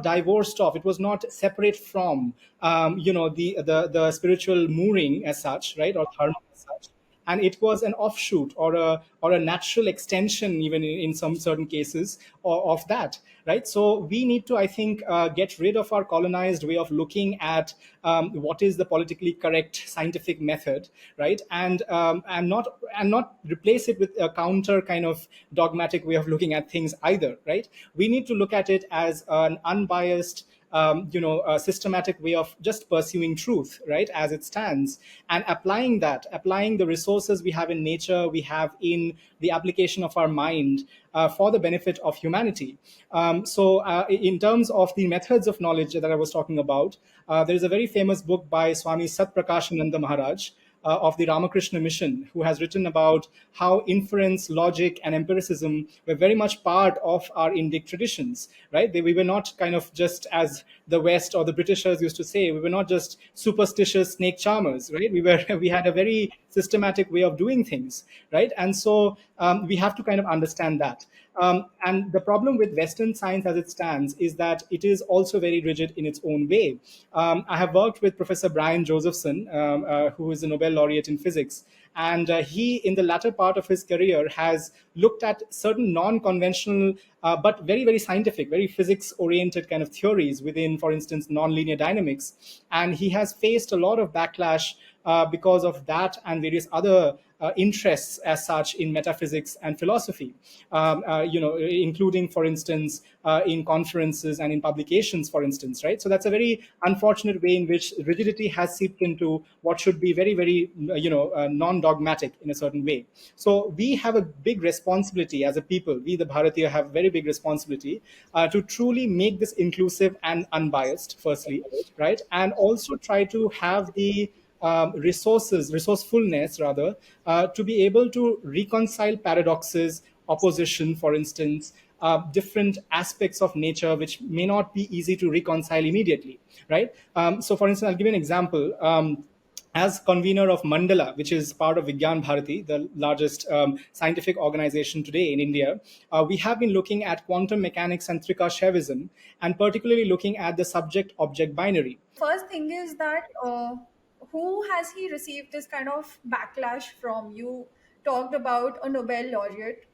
divorced off, it was not separate from the spiritual mooring as such, right, or dharma as such. And it was an offshoot or a natural extension, even in some certain cases, of that, right? So we need to, I think, get rid of our colonized way of looking at what is the politically correct scientific method, right? And not replace it with a counter kind of dogmatic way of looking at things either, right? We need to look at it as an unbiased, a systematic way of just pursuing truth, right, as it stands, and applying the resources we have in nature, we have in the application of our mind, for the benefit of humanity. In terms of the methods of knowledge that I was talking about, there is a very famous book by Swami Satprakashananda Maharaj, of the Ramakrishna Mission, who has written about how inference, logic, and empiricism were very much part of our Indic traditions, right? We were not kind of just, as the West or the Britishers used to say, we were not just superstitious snake charmers, right? We had a very systematic way of doing things, right? And so we have to kind of understand that. And the problem with Western science as it stands is that it is also very rigid in its own way. I have worked with Professor Brian Josephson, who is a Nobel laureate in physics. And he, in the latter part of his career, has looked at certain non conventional, but very, very scientific, very physics oriented kind of theories within, for instance, nonlinear dynamics. And he has faced a lot of backlash because of that and various other interests as such in metaphysics and philosophy, including, for instance, in conferences and in publications, for instance, right? So that's a very unfortunate way in which rigidity has seeped into what should be very, very, non-dogmatic in a certain way. So we have a big responsibility as a people. We, the Bharatiya, have very big responsibility to truly make this inclusive and unbiased, firstly, right? And also try to have the resourcefulness rather, to be able to reconcile paradoxes, opposition, for instance, different aspects of nature which may not be easy to reconcile immediately, right? So, for instance, I'll give you an example. As convener of Mandala, which is part of Vigyan Bharati, the largest scientific organization today in India, we have been looking at quantum mechanics and Trikashaivism, and particularly looking at the subject-object binary. First thing is that who has he received this kind of backlash from? You talked about a Nobel laureate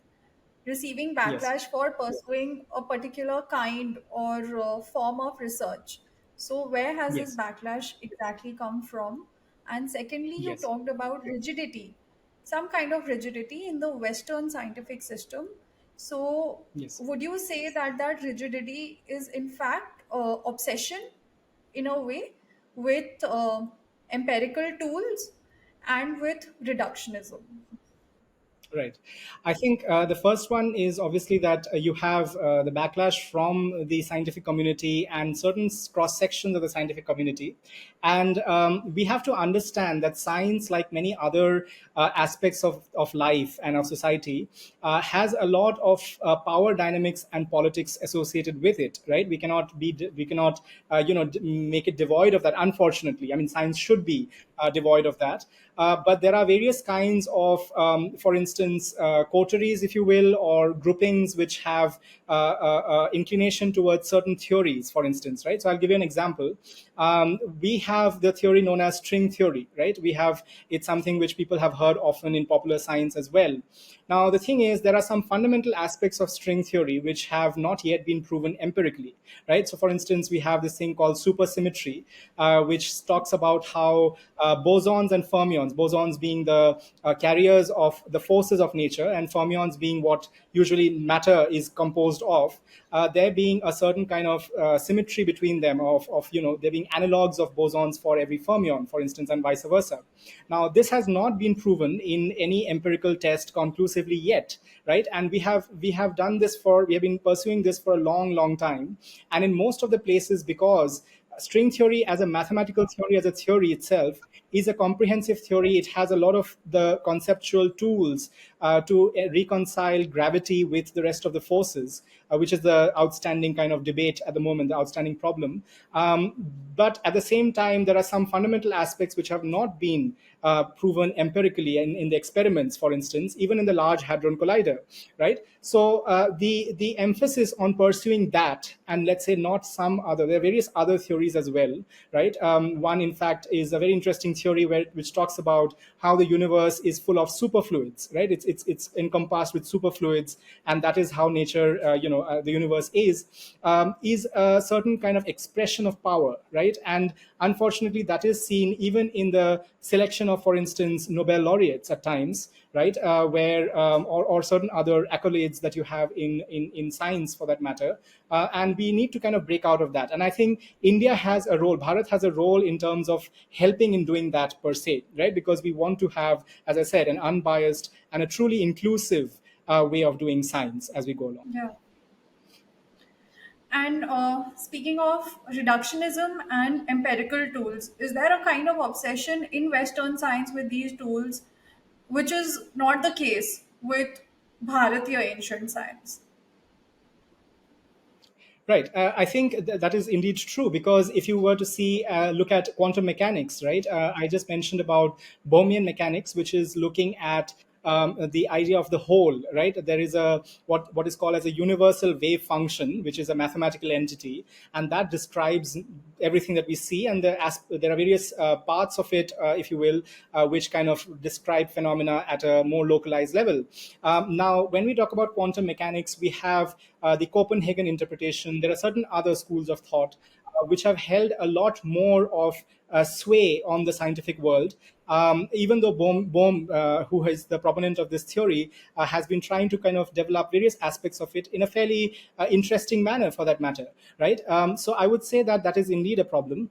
receiving Yes, backlash for pursuing a particular kind or form of research. So, where has this yes, backlash exactly come from? And secondly, you yes, talked about rigidity, some kind of rigidity in the Western scientific system. So, yes. would you say that that rigidity is in fact obsession in a way with empirical tools and with reductionism? Right. I think the first one is obviously that you have the backlash from the scientific community and certain cross sections of the scientific community. And we have to understand that science, like many other aspects of life and of society, has a lot of power dynamics and politics associated with it, right? We cannot make it devoid of that, unfortunately. I mean, science should be devoid of that. But there are various kinds of, for instance, coteries, if you will, or groupings which have inclination towards certain theories, for instance, right? So I'll give you an example. We have the theory known as string theory, right? It's something which people have heard often in popular science as well. Now, the thing is, there are some fundamental aspects of string theory which have not yet been proven empirically, right? So, for instance, we have this thing called supersymmetry, which talks about how bosons and fermions, bosons being the carriers of the forces of nature, and fermions being what usually matter is composed of, there being a certain kind of symmetry between them, of there being analogs of bosons for every fermion, for instance, and vice versa. Now, this has not been proven in any empirical test conclusively yet, right? And we have done this for we have been pursuing this for a long, long time, and in most of the places, because string theory as a mathematical theory, as a theory itself, is a comprehensive theory. It has a lot of the conceptual tools to reconcile gravity with the rest of the forces, which is the outstanding kind of debate at the moment, the outstanding problem. But at the same time, there are some fundamental aspects which have not been proven empirically in the experiments, for instance, even in the Large Hadron Collider, right? So the emphasis on pursuing that, and let's say not some other, there are various other theories as well, right? One, in fact, is a very interesting theory which talks about how the universe is full of superfluids, right? It's encompassed with superfluids, and that is how nature, the universe is a certain kind of expression of power, right? And unfortunately, that is seen even in the selection of, for instance, Nobel laureates at times, right? Where or certain other accolades that you have in science, for that matter. And we need to kind of break out of that. And I think India has a role, Bharat has a role in terms of helping in doing that per se, right? Because we want to have, as I said, an unbiased and a truly inclusive way of doing science as we go along. Yeah. And speaking of reductionism and empirical tools, is there a kind of obsession in Western science with these tools, which is not the case with Bharatiya ancient science? Right. I think that is indeed true, because if you were to look at quantum mechanics, right? I just mentioned about Bohmian mechanics, which is looking at the idea of the whole, right? There is a what is called as a universal wave function, which is a mathematical entity, and that describes everything that we see. And there are various parts of it, if you will, which kind of describe phenomena at a more localized level. Now, when we talk about quantum mechanics, we have the Copenhagen interpretation. There are certain other schools of thought which have held a lot more of sway on the scientific world. Even though Bohm, who is the proponent of this theory, has been trying to kind of develop various aspects of it in a fairly interesting manner, for that matter, right? So I would say that that is indeed a problem.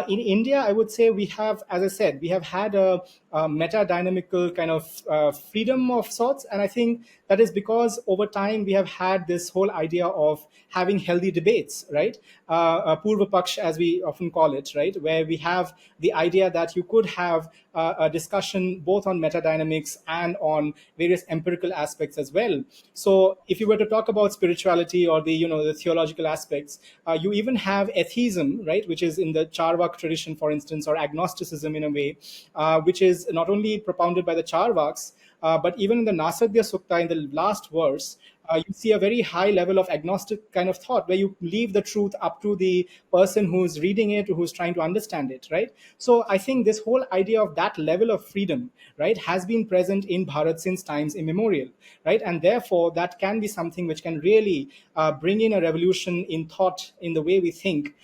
In India, I would say we have, as I said, we have had a meta-dynamical kind of freedom of sorts, and I think that is because over time we have had this whole idea of having healthy debates, right? Purva Paksh, as we often call it, right? Where we have the idea that you could have a discussion both on metadynamics and on various empirical aspects as well. So if you were to talk about spirituality or the theological aspects, you even have atheism, right, which is in the Charvak tradition, for instance, or agnosticism in a way, which is not only propounded by the Charvaks, but even in the Nasadya Sukta, in the last verse, you see a very high level of agnostic kind of thought, where you leave the truth up to the person who's reading it, who's trying to understand it, right? So I think this whole idea of that level of freedom, right, has been present in Bharat since times immemorial, right? And therefore, that can be something which can really bring in a revolution in thought, in the way we think,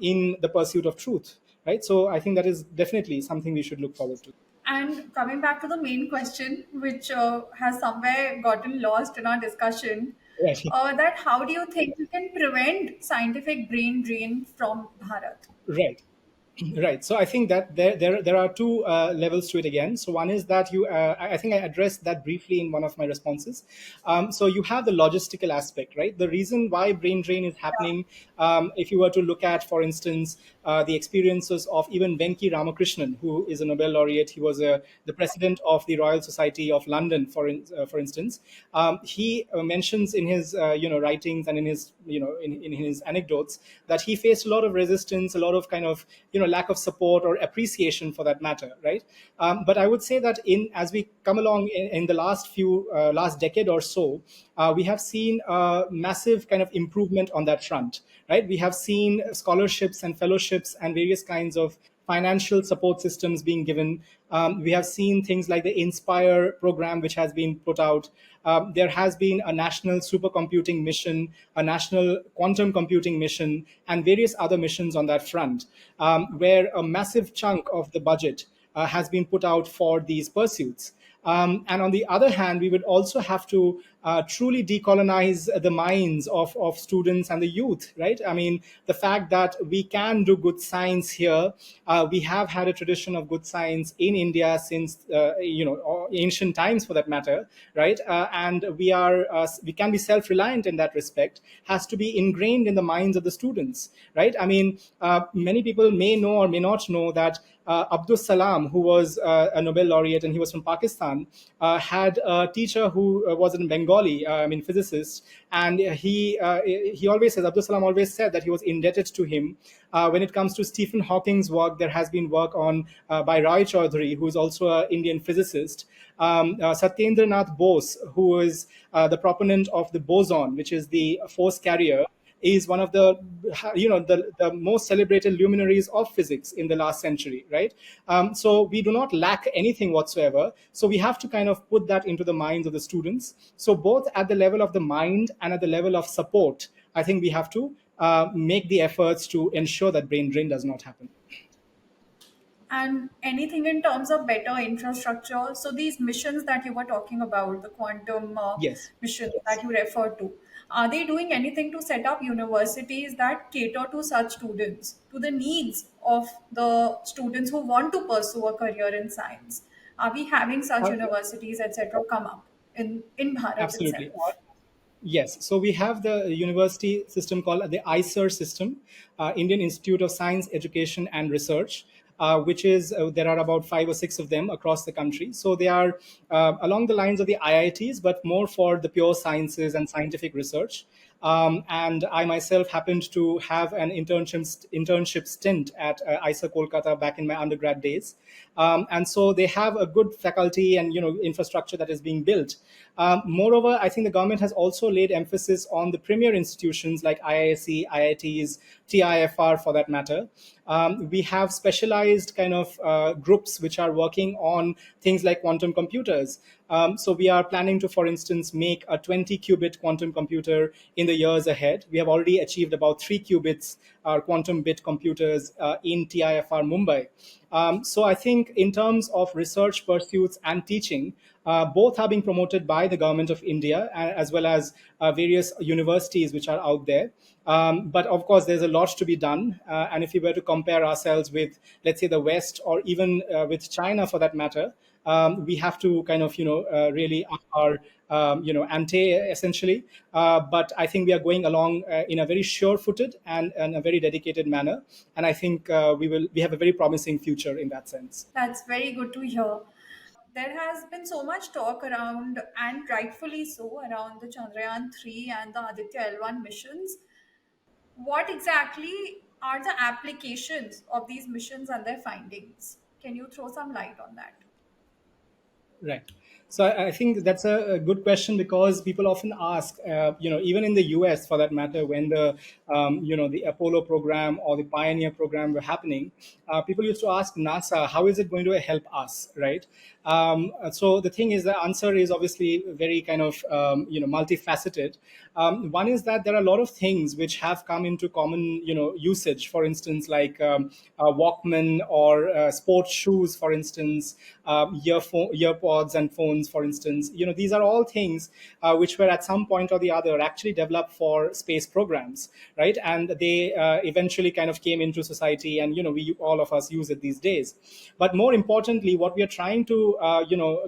in the pursuit of truth, right? So I think that is definitely something we should look forward to. And coming back to the main question, which has somewhere gotten lost in our discussion, Right. that how do you think you can prevent scientific brain drain from Bharat? Right. Right. So I think that there are two levels to it again. So one is that I think I addressed that briefly in one of my responses. So you have the logistical aspect, right? The reason why brain drain is happening, if you were to look at, for instance, the experiences of even Venki Ramakrishnan, who is a Nobel laureate. He was the president of the Royal Society of London, for instance. He mentions in his writings and in his in his anecdotes that he faced a lot of resistance, a lot of kind of lack of support or appreciation, for that matter, right? But I would say that as we come along in the last decade or so, we have seen a massive kind of improvement on that front, right? We have seen scholarships and fellowships and various kinds of financial support systems being given. We have seen things like the Inspire program, which has been put out. There has been a national supercomputing mission, a national quantum computing mission, and various other missions on that front, where a massive chunk of the budget has been put out for these pursuits. And on the other hand, we would also have to truly decolonize the minds of students and the youth, right? I mean, the fact that we can do good science here, we have had a tradition of good science in India since, ancient times for that matter, right? And we can be self-reliant in that respect, has to be ingrained in the minds of the students, right? I mean, many people may know or may not know that Abdul Salam, who was a Nobel laureate and he was from Pakistan, had a teacher who was in Bengali, physicist, and he always says, Abdul Salam always said that he was indebted to him. When it comes to Stephen Hawking's work, there has been work on by Rai Chaudhary, who is also an Indian physicist. Satyendra Nath Bose, who is the proponent of the boson, which is the force carrier, is one of the most celebrated luminaries of physics in the last century, right? So we do not lack anything whatsoever. So we have to kind of put that into the minds of the students. So both at the level of the mind and at the level of support, I think we have to make the efforts to ensure that brain drain does not happen. And anything in terms of better infrastructure. So these missions that you were talking about, the quantum Yes. missions that you referred to, are they doing anything to set up universities that cater to such students, to the needs of the students who want to pursue a career in science? Are we having such Uh, universities, etc., come up in Bharat Absolutely. itself? Yes, so we have the university system called the ISR system, Indian Institute of Science, Education and Research, which is there are about 5 or 6 of them across the country. So they are along the lines of the IITs, but more for the pure sciences and scientific research. And I myself happened to have an internship stint at ISA Kolkata back in my undergrad days, and so they have a good faculty and infrastructure that is being built. Moreover, I think the government has also laid emphasis on the premier institutions like IISc, IITs, TIFR for that matter. We have specialized kind of groups which are working on things like quantum computers. So we are planning to, for instance, make a 20 qubit quantum computer in the years ahead. We have already achieved about 3 qubits quantum bit computers in TIFR Mumbai. So I think in terms of research pursuits and teaching, both are being promoted by the government of India as well as various universities which are out there. But of course, there's a lot to be done. And if we were to compare ourselves with, let's say, the West or even with China for that matter, we have to kind of, really up our, ante essentially. But I think we are going along in a very sure-footed and a very dedicated manner. And I think we have a very promising future in that sense. That's very good to hear. There has been so much talk around, and rightfully so, around the Chandrayaan 3 and the Aditya L1 missions. What exactly are the applications of these missions and their findings? Can you throw some light on that? Right. So I think that's a good question because people often ask, even in the US for that matter, when the Apollo program or the Pioneer program were happening, people used to ask NASA, how is it going to help us, right? So the thing is, the answer is obviously very kind of, multifaceted. One is that there are a lot of things which have come into common, usage. For instance, like Walkman or sports shoes, for instance, earpods and phones, for instance. These are all things which were at some point or the other actually developed for space programs, right? And they eventually kind of came into society, and we all of us use it these days. But more importantly, what we are trying to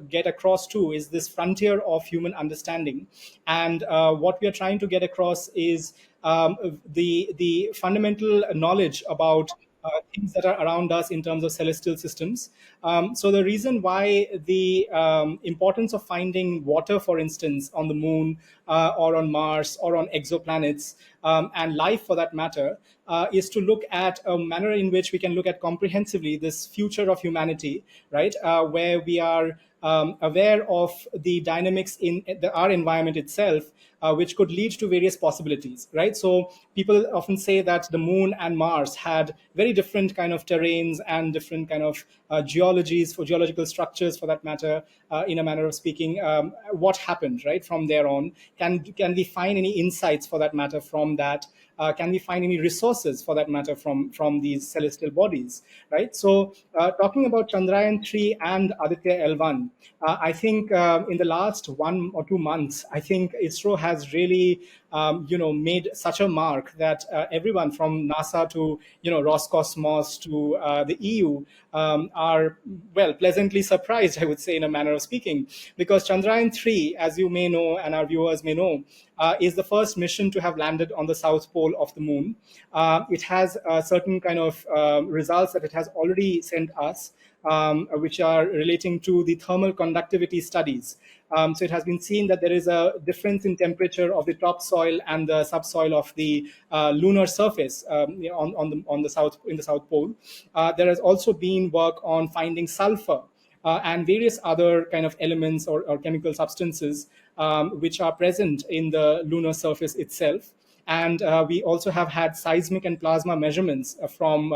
get across to is this frontier of human understanding, and what we are trying to get across is the fundamental knowledge about things that are around us in terms of celestial systems. So the reason why the importance of finding water, for instance, on the moon or on Mars or on exoplanets, and life for that matter, is to look at a manner in which we can look at comprehensively this future of humanity, right? Where we are aware of the dynamics in our environment itself, which could lead to various possibilities, right? So people often say that the moon and Mars had very different different kind of terrains and different kind of geologies, for geological structures for that matter, in a manner of speaking. What happened, right, from there on? Can we find any insights for that matter from that? Can we find any resources for that matter from these celestial bodies, right? So talking about Chandrayaan 3 and Aditya L1, I think in the last 1 or 2 months, I think ISRO has really made such a mark that everyone from NASA to Roscosmos to the EU are, well, pleasantly surprised, I would say, in a manner of speaking, because Chandrayaan 3, as you may know and our viewers may know, is the first mission to have landed on the south pole of the moon. It has certain kind of results that it has already sent us, which are relating to the thermal conductivity studies. So it has been seen that there is a difference in temperature of the topsoil and the subsoil of the lunar surface, on the south, in the south pole. There has also been work on finding sulfur and various other kind of elements or chemical substances which are present in the lunar surface itself. And we also have had seismic and plasma measurements from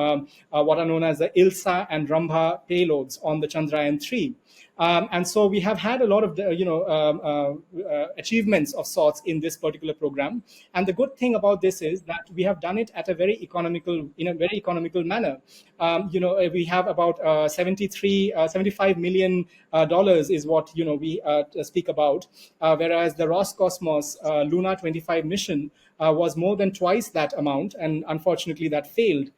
what are known as the ILSA and Rambha payloads on the Chandrayaan 3. And so we have had a lot of achievements of sorts in this particular program. And the good thing about this is that we have done it at a very economical, in a very economical manner. We have about 75 million dollars is what we speak about, whereas the Roscosmos Luna 25 mission was more than twice that amount, and unfortunately that failed.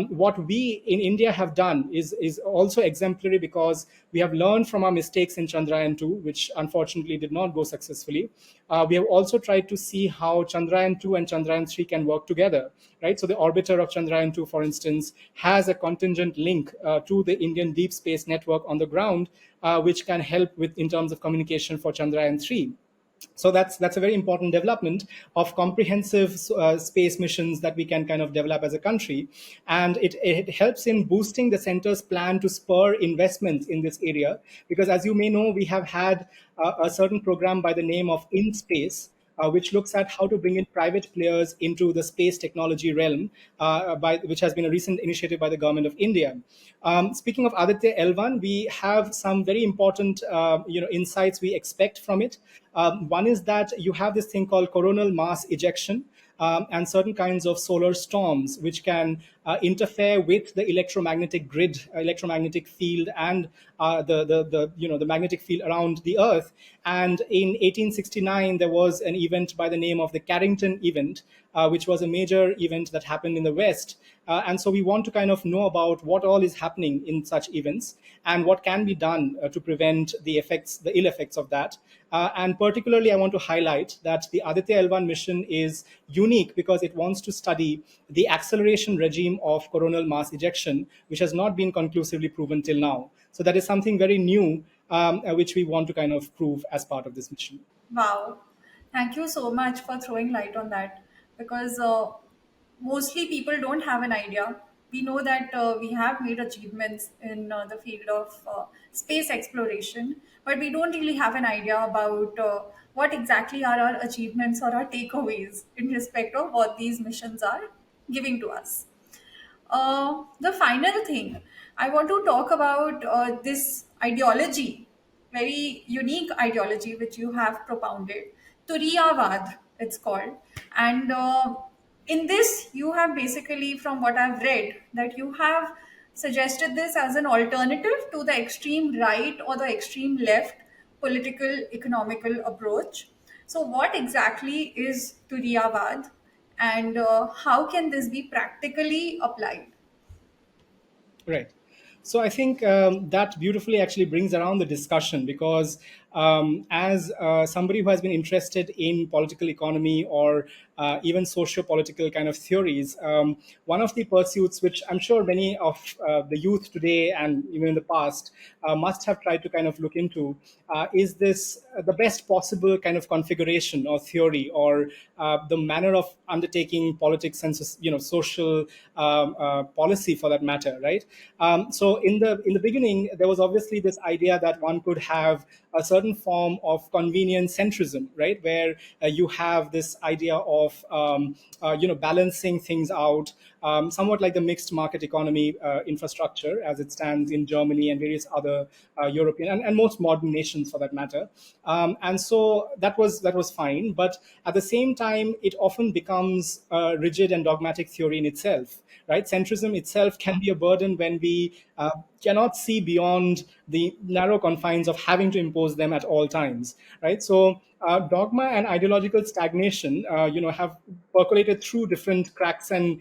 What we in India have done is also exemplary, because we have learned from our mistakes in Chandrayaan 2, which unfortunately did not go successfully. We have also tried to see how Chandrayaan 2 and Chandrayaan 3 can work together, right? So the orbiter of Chandrayaan 2, for instance, has a contingent link to the Indian Deep Space Network on the ground, which can help with in terms of communication for Chandrayaan 3. So that's a very important development of comprehensive space missions that we can kind of develop as a country, and it helps in boosting the center's plan to spur investments in this area, because as you may know, we have had a certain program by the name of In Space, which looks at how to bring in private players into the space technology realm, which has been a recent initiative by the government of India. Speaking of Aditya L1, we have some very important insights we expect from it. One is that you have this thing called coronal mass ejection, and certain kinds of solar storms which can interfere with the electromagnetic grid, electromagnetic field, and the magnetic field around the Earth. And in 1869, there was an event by the name of the Carrington event, which was a major event that happened in the West. And so we want to kind of know about what all is happening in such events and what can be done to prevent the effects, the ill effects of that. And particularly, I want to highlight that the Aditya L1 mission is unique because it wants to study the acceleration regime of coronal mass ejection, which has not been conclusively proven till now. So that is something very new, which we want to kind of prove as part of this mission. Wow. Thank you so much for throwing light on that, because mostly people don't have an idea. We know that we have made achievements in the field of space exploration, but we don't really have an idea about what exactly are our achievements or our takeaways in respect of what these missions are giving to us. The final thing I want to talk about, this ideology, very unique ideology which you have propounded, Turiyavad, it's called. And in this, you have basically, from what I've read, that you have suggested this as an alternative to the extreme right or the extreme left political economical approach. So, what exactly is Turiyavad, and how can this be practically applied? Right. So I think that beautifully actually brings around the discussion, because as somebody who has been interested in political economy or even socio-political kind of theories, one of the pursuits which I'm sure many of the youth today and even in the past must have tried to kind of look into is this the best possible kind of configuration or theory, or the manner of undertaking politics and social policy for that matter, right? So in the beginning, there was obviously this idea that one could have a certain form of convenience centrism, right, where you have this idea of balancing things out, somewhat like the mixed market economy infrastructure as it stands in Germany and various other European and most modern nations for that matter. And so that was fine, but at the same time, it often becomes a rigid and dogmatic theory in itself. Right, centrism itself can be a burden when we cannot see beyond the narrow confines of having to impose them at all times. Right, so dogma and ideological stagnation, have percolated through different cracks and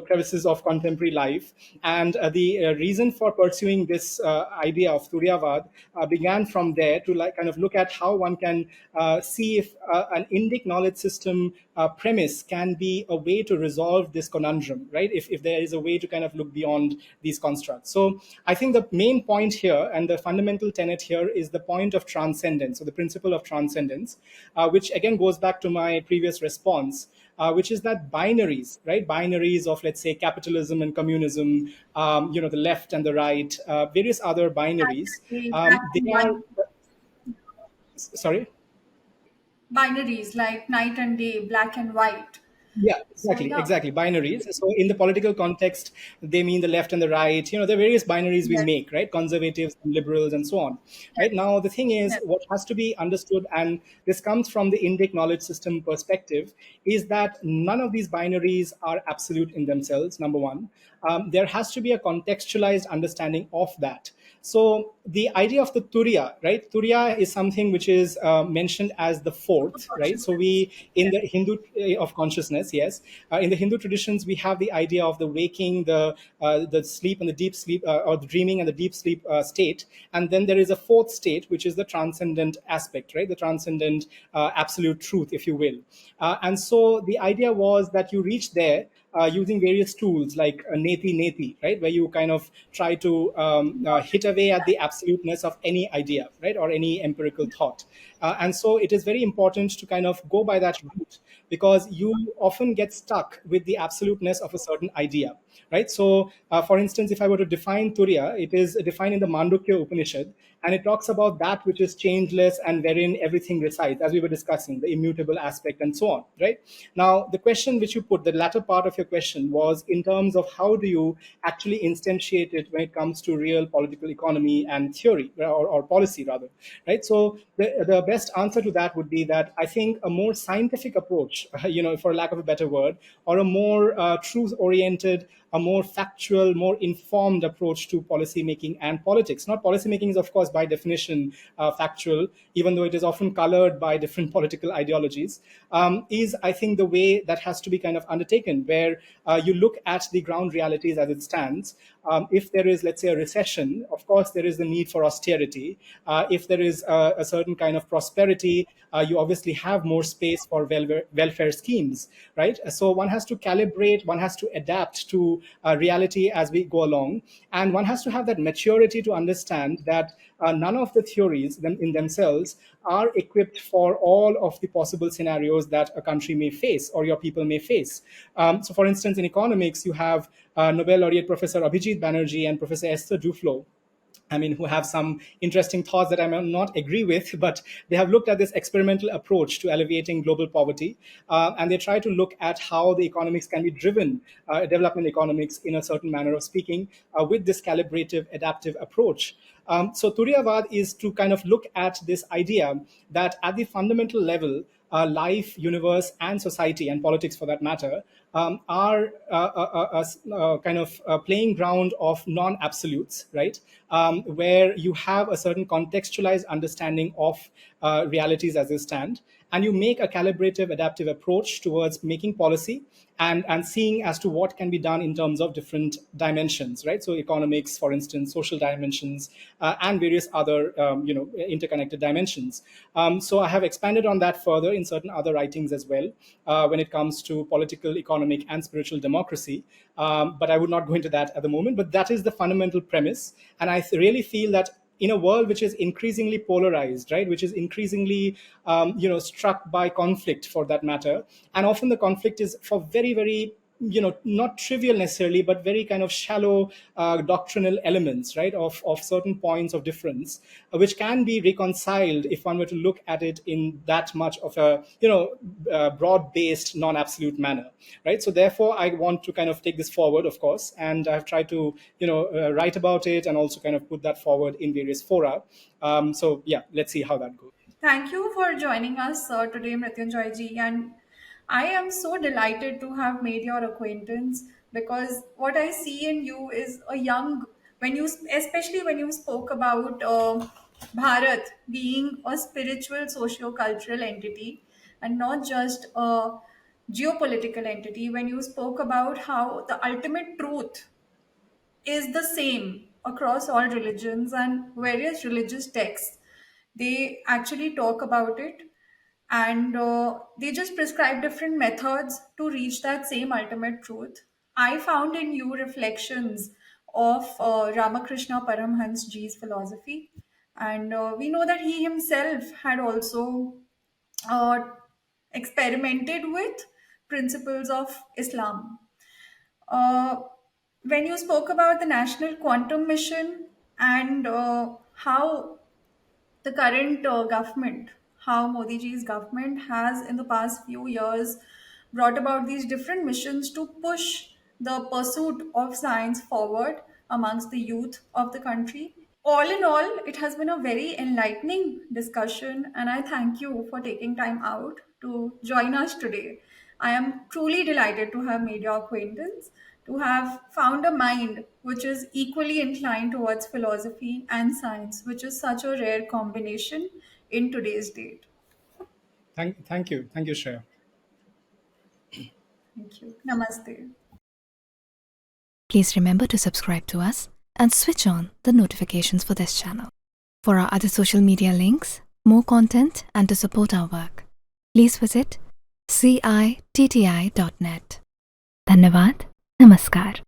crevices of contemporary life. And the reason for pursuing this idea of Turyavad began from there to like kind of look at how one can see if an Indic knowledge system premise can be a way to resolve this conundrum, right? If there is a way to kind of look beyond these constructs. So I think the main point here and the fundamental tenet here is the point of transcendence, or the principle of transcendence, which again goes back to my previous response, which is that binaries, right? Binaries of, let's say, capitalism and communism, the left and the right, various other binaries, Black they and are, white sorry? binaries like night and day, black and white. Yeah, So exactly, yeah, exactly. Binaries. So in the political context, they mean the left and the right. There are various binaries we yes, make, right? Conservatives and liberals and so on. Right yes, now, the thing is, yes. what has to be understood, and this comes from the Indic knowledge system perspective, is that none of these binaries are absolute in themselves. Number one, there has to be a contextualized understanding of that. So the idea of the Turiya, right? Turiya is something which is mentioned as the fourth, right? So we, in Yes. the Hindu of consciousness, yes, in the Hindu traditions, we have the idea of the waking, the sleep and the deep sleep, or the dreaming and the deep sleep state, and then there is a fourth state, which is the transcendent aspect, right? The transcendent absolute truth, if you will. And so the idea was that you reach there using various tools like neti neti, right, where you kind of try to hit away at the absoluteness of any idea, right, or any empirical thought. And so it is very important to kind of go by that route, because you often get stuck with the absoluteness of a certain idea, right? So, for instance, if I were to define Turiya, it is defined in the Mandukya Upanishad, and it talks about that which is changeless and wherein everything resides, as we were discussing, the immutable aspect and so on, right? Now, the question which you put, the latter part of your question, was in terms of how do you actually instantiate it when it comes to real political economy and theory, or policy rather, right? So the best answer to that would be that I think a more scientific approach, for lack of a better word, or a more truth oriented, a more factual, more informed approach to policy making and politics. Not policy making is, of course, by definition factual, even though it is often colored by different political ideologies, is, I think, the way that has to be kind of undertaken, where you look at the ground realities as it stands. If there is, let's say, a recession, of course, there is the need for austerity. If there is a certain kind of prosperity, you obviously have more space for welfare schemes, right? So one has to calibrate, one has to adapt to reality as we go along, and one has to have that maturity to understand that none of the theories in themselves are equipped for all of the possible scenarios that a country may face or your people may face. So, for instance, in economics, you have Nobel laureate Professor Abhijit Banerjee and Professor Esther Duflo, I mean, who have some interesting thoughts that I may not agree with, but they have looked at this experimental approach to alleviating global poverty. And they try to look at how the economics can be driven, development economics in a certain manner of speaking, with this calibrative, adaptive approach. So Turyavad is to kind of look at this idea that at the fundamental level, life, universe, and society, and politics for that matter, are a kind of playing ground of non absolutes, right? Where you have a certain contextualized understanding of realities as they stand, and you make a calibrative, adaptive approach towards making policy and seeing as to what can be done in terms of different dimensions, right? So economics, for instance, social dimensions, and various other interconnected dimensions. So I have expanded on that further in certain other writings as well, when it comes to political, economic, and spiritual democracy. But I would not go into that at the moment. But that is the fundamental premise, and I really feel that in a world which is increasingly polarized, right, which is increasingly struck by conflict for that matter, and often the conflict is for very, very not trivial necessarily, but very kind of shallow doctrinal elements, right, of certain points of difference, which can be reconciled if one were to look at it in that much of a broad-based, non-absolute manner, right? So therefore, I want to kind of take this forward, of course, and I've tried to write about it and also kind of put that forward in various fora. So yeah, let's see how that goes. Thank you for joining us today, Mrittunjoy ji. And I am so delighted to have made your acquaintance, because what I see in you is a young, especially when you spoke about Bharat being a spiritual socio-cultural entity and not just a geopolitical entity, when you spoke about how the ultimate truth is the same across all religions and various religious texts. They actually talk about it, and they just prescribe different methods to reach that same ultimate truth. I found in you reflections of Ramakrishna Paramhans ji's philosophy, and we know that he himself had also uh, experimented with principles of Islam. uh, when you spoke about the National Quantum Mission and how the current government, how Modi ji's government has in the past few years brought about these different missions to push the pursuit of science forward amongst the youth of the country. All in all, it has been a very enlightening discussion, and I thank you for taking time out to join us today. I am truly delighted to have made your acquaintance, to have found a mind which is equally inclined towards philosophy and science, which is such a rare combination in today's date. Thank you, Shreya. Thank you. Namaste. Please remember to subscribe to us and switch on the notifications for this channel. For our other social media links, more content, and to support our work, please visit citti.net. Dhanyavad. Namaskar.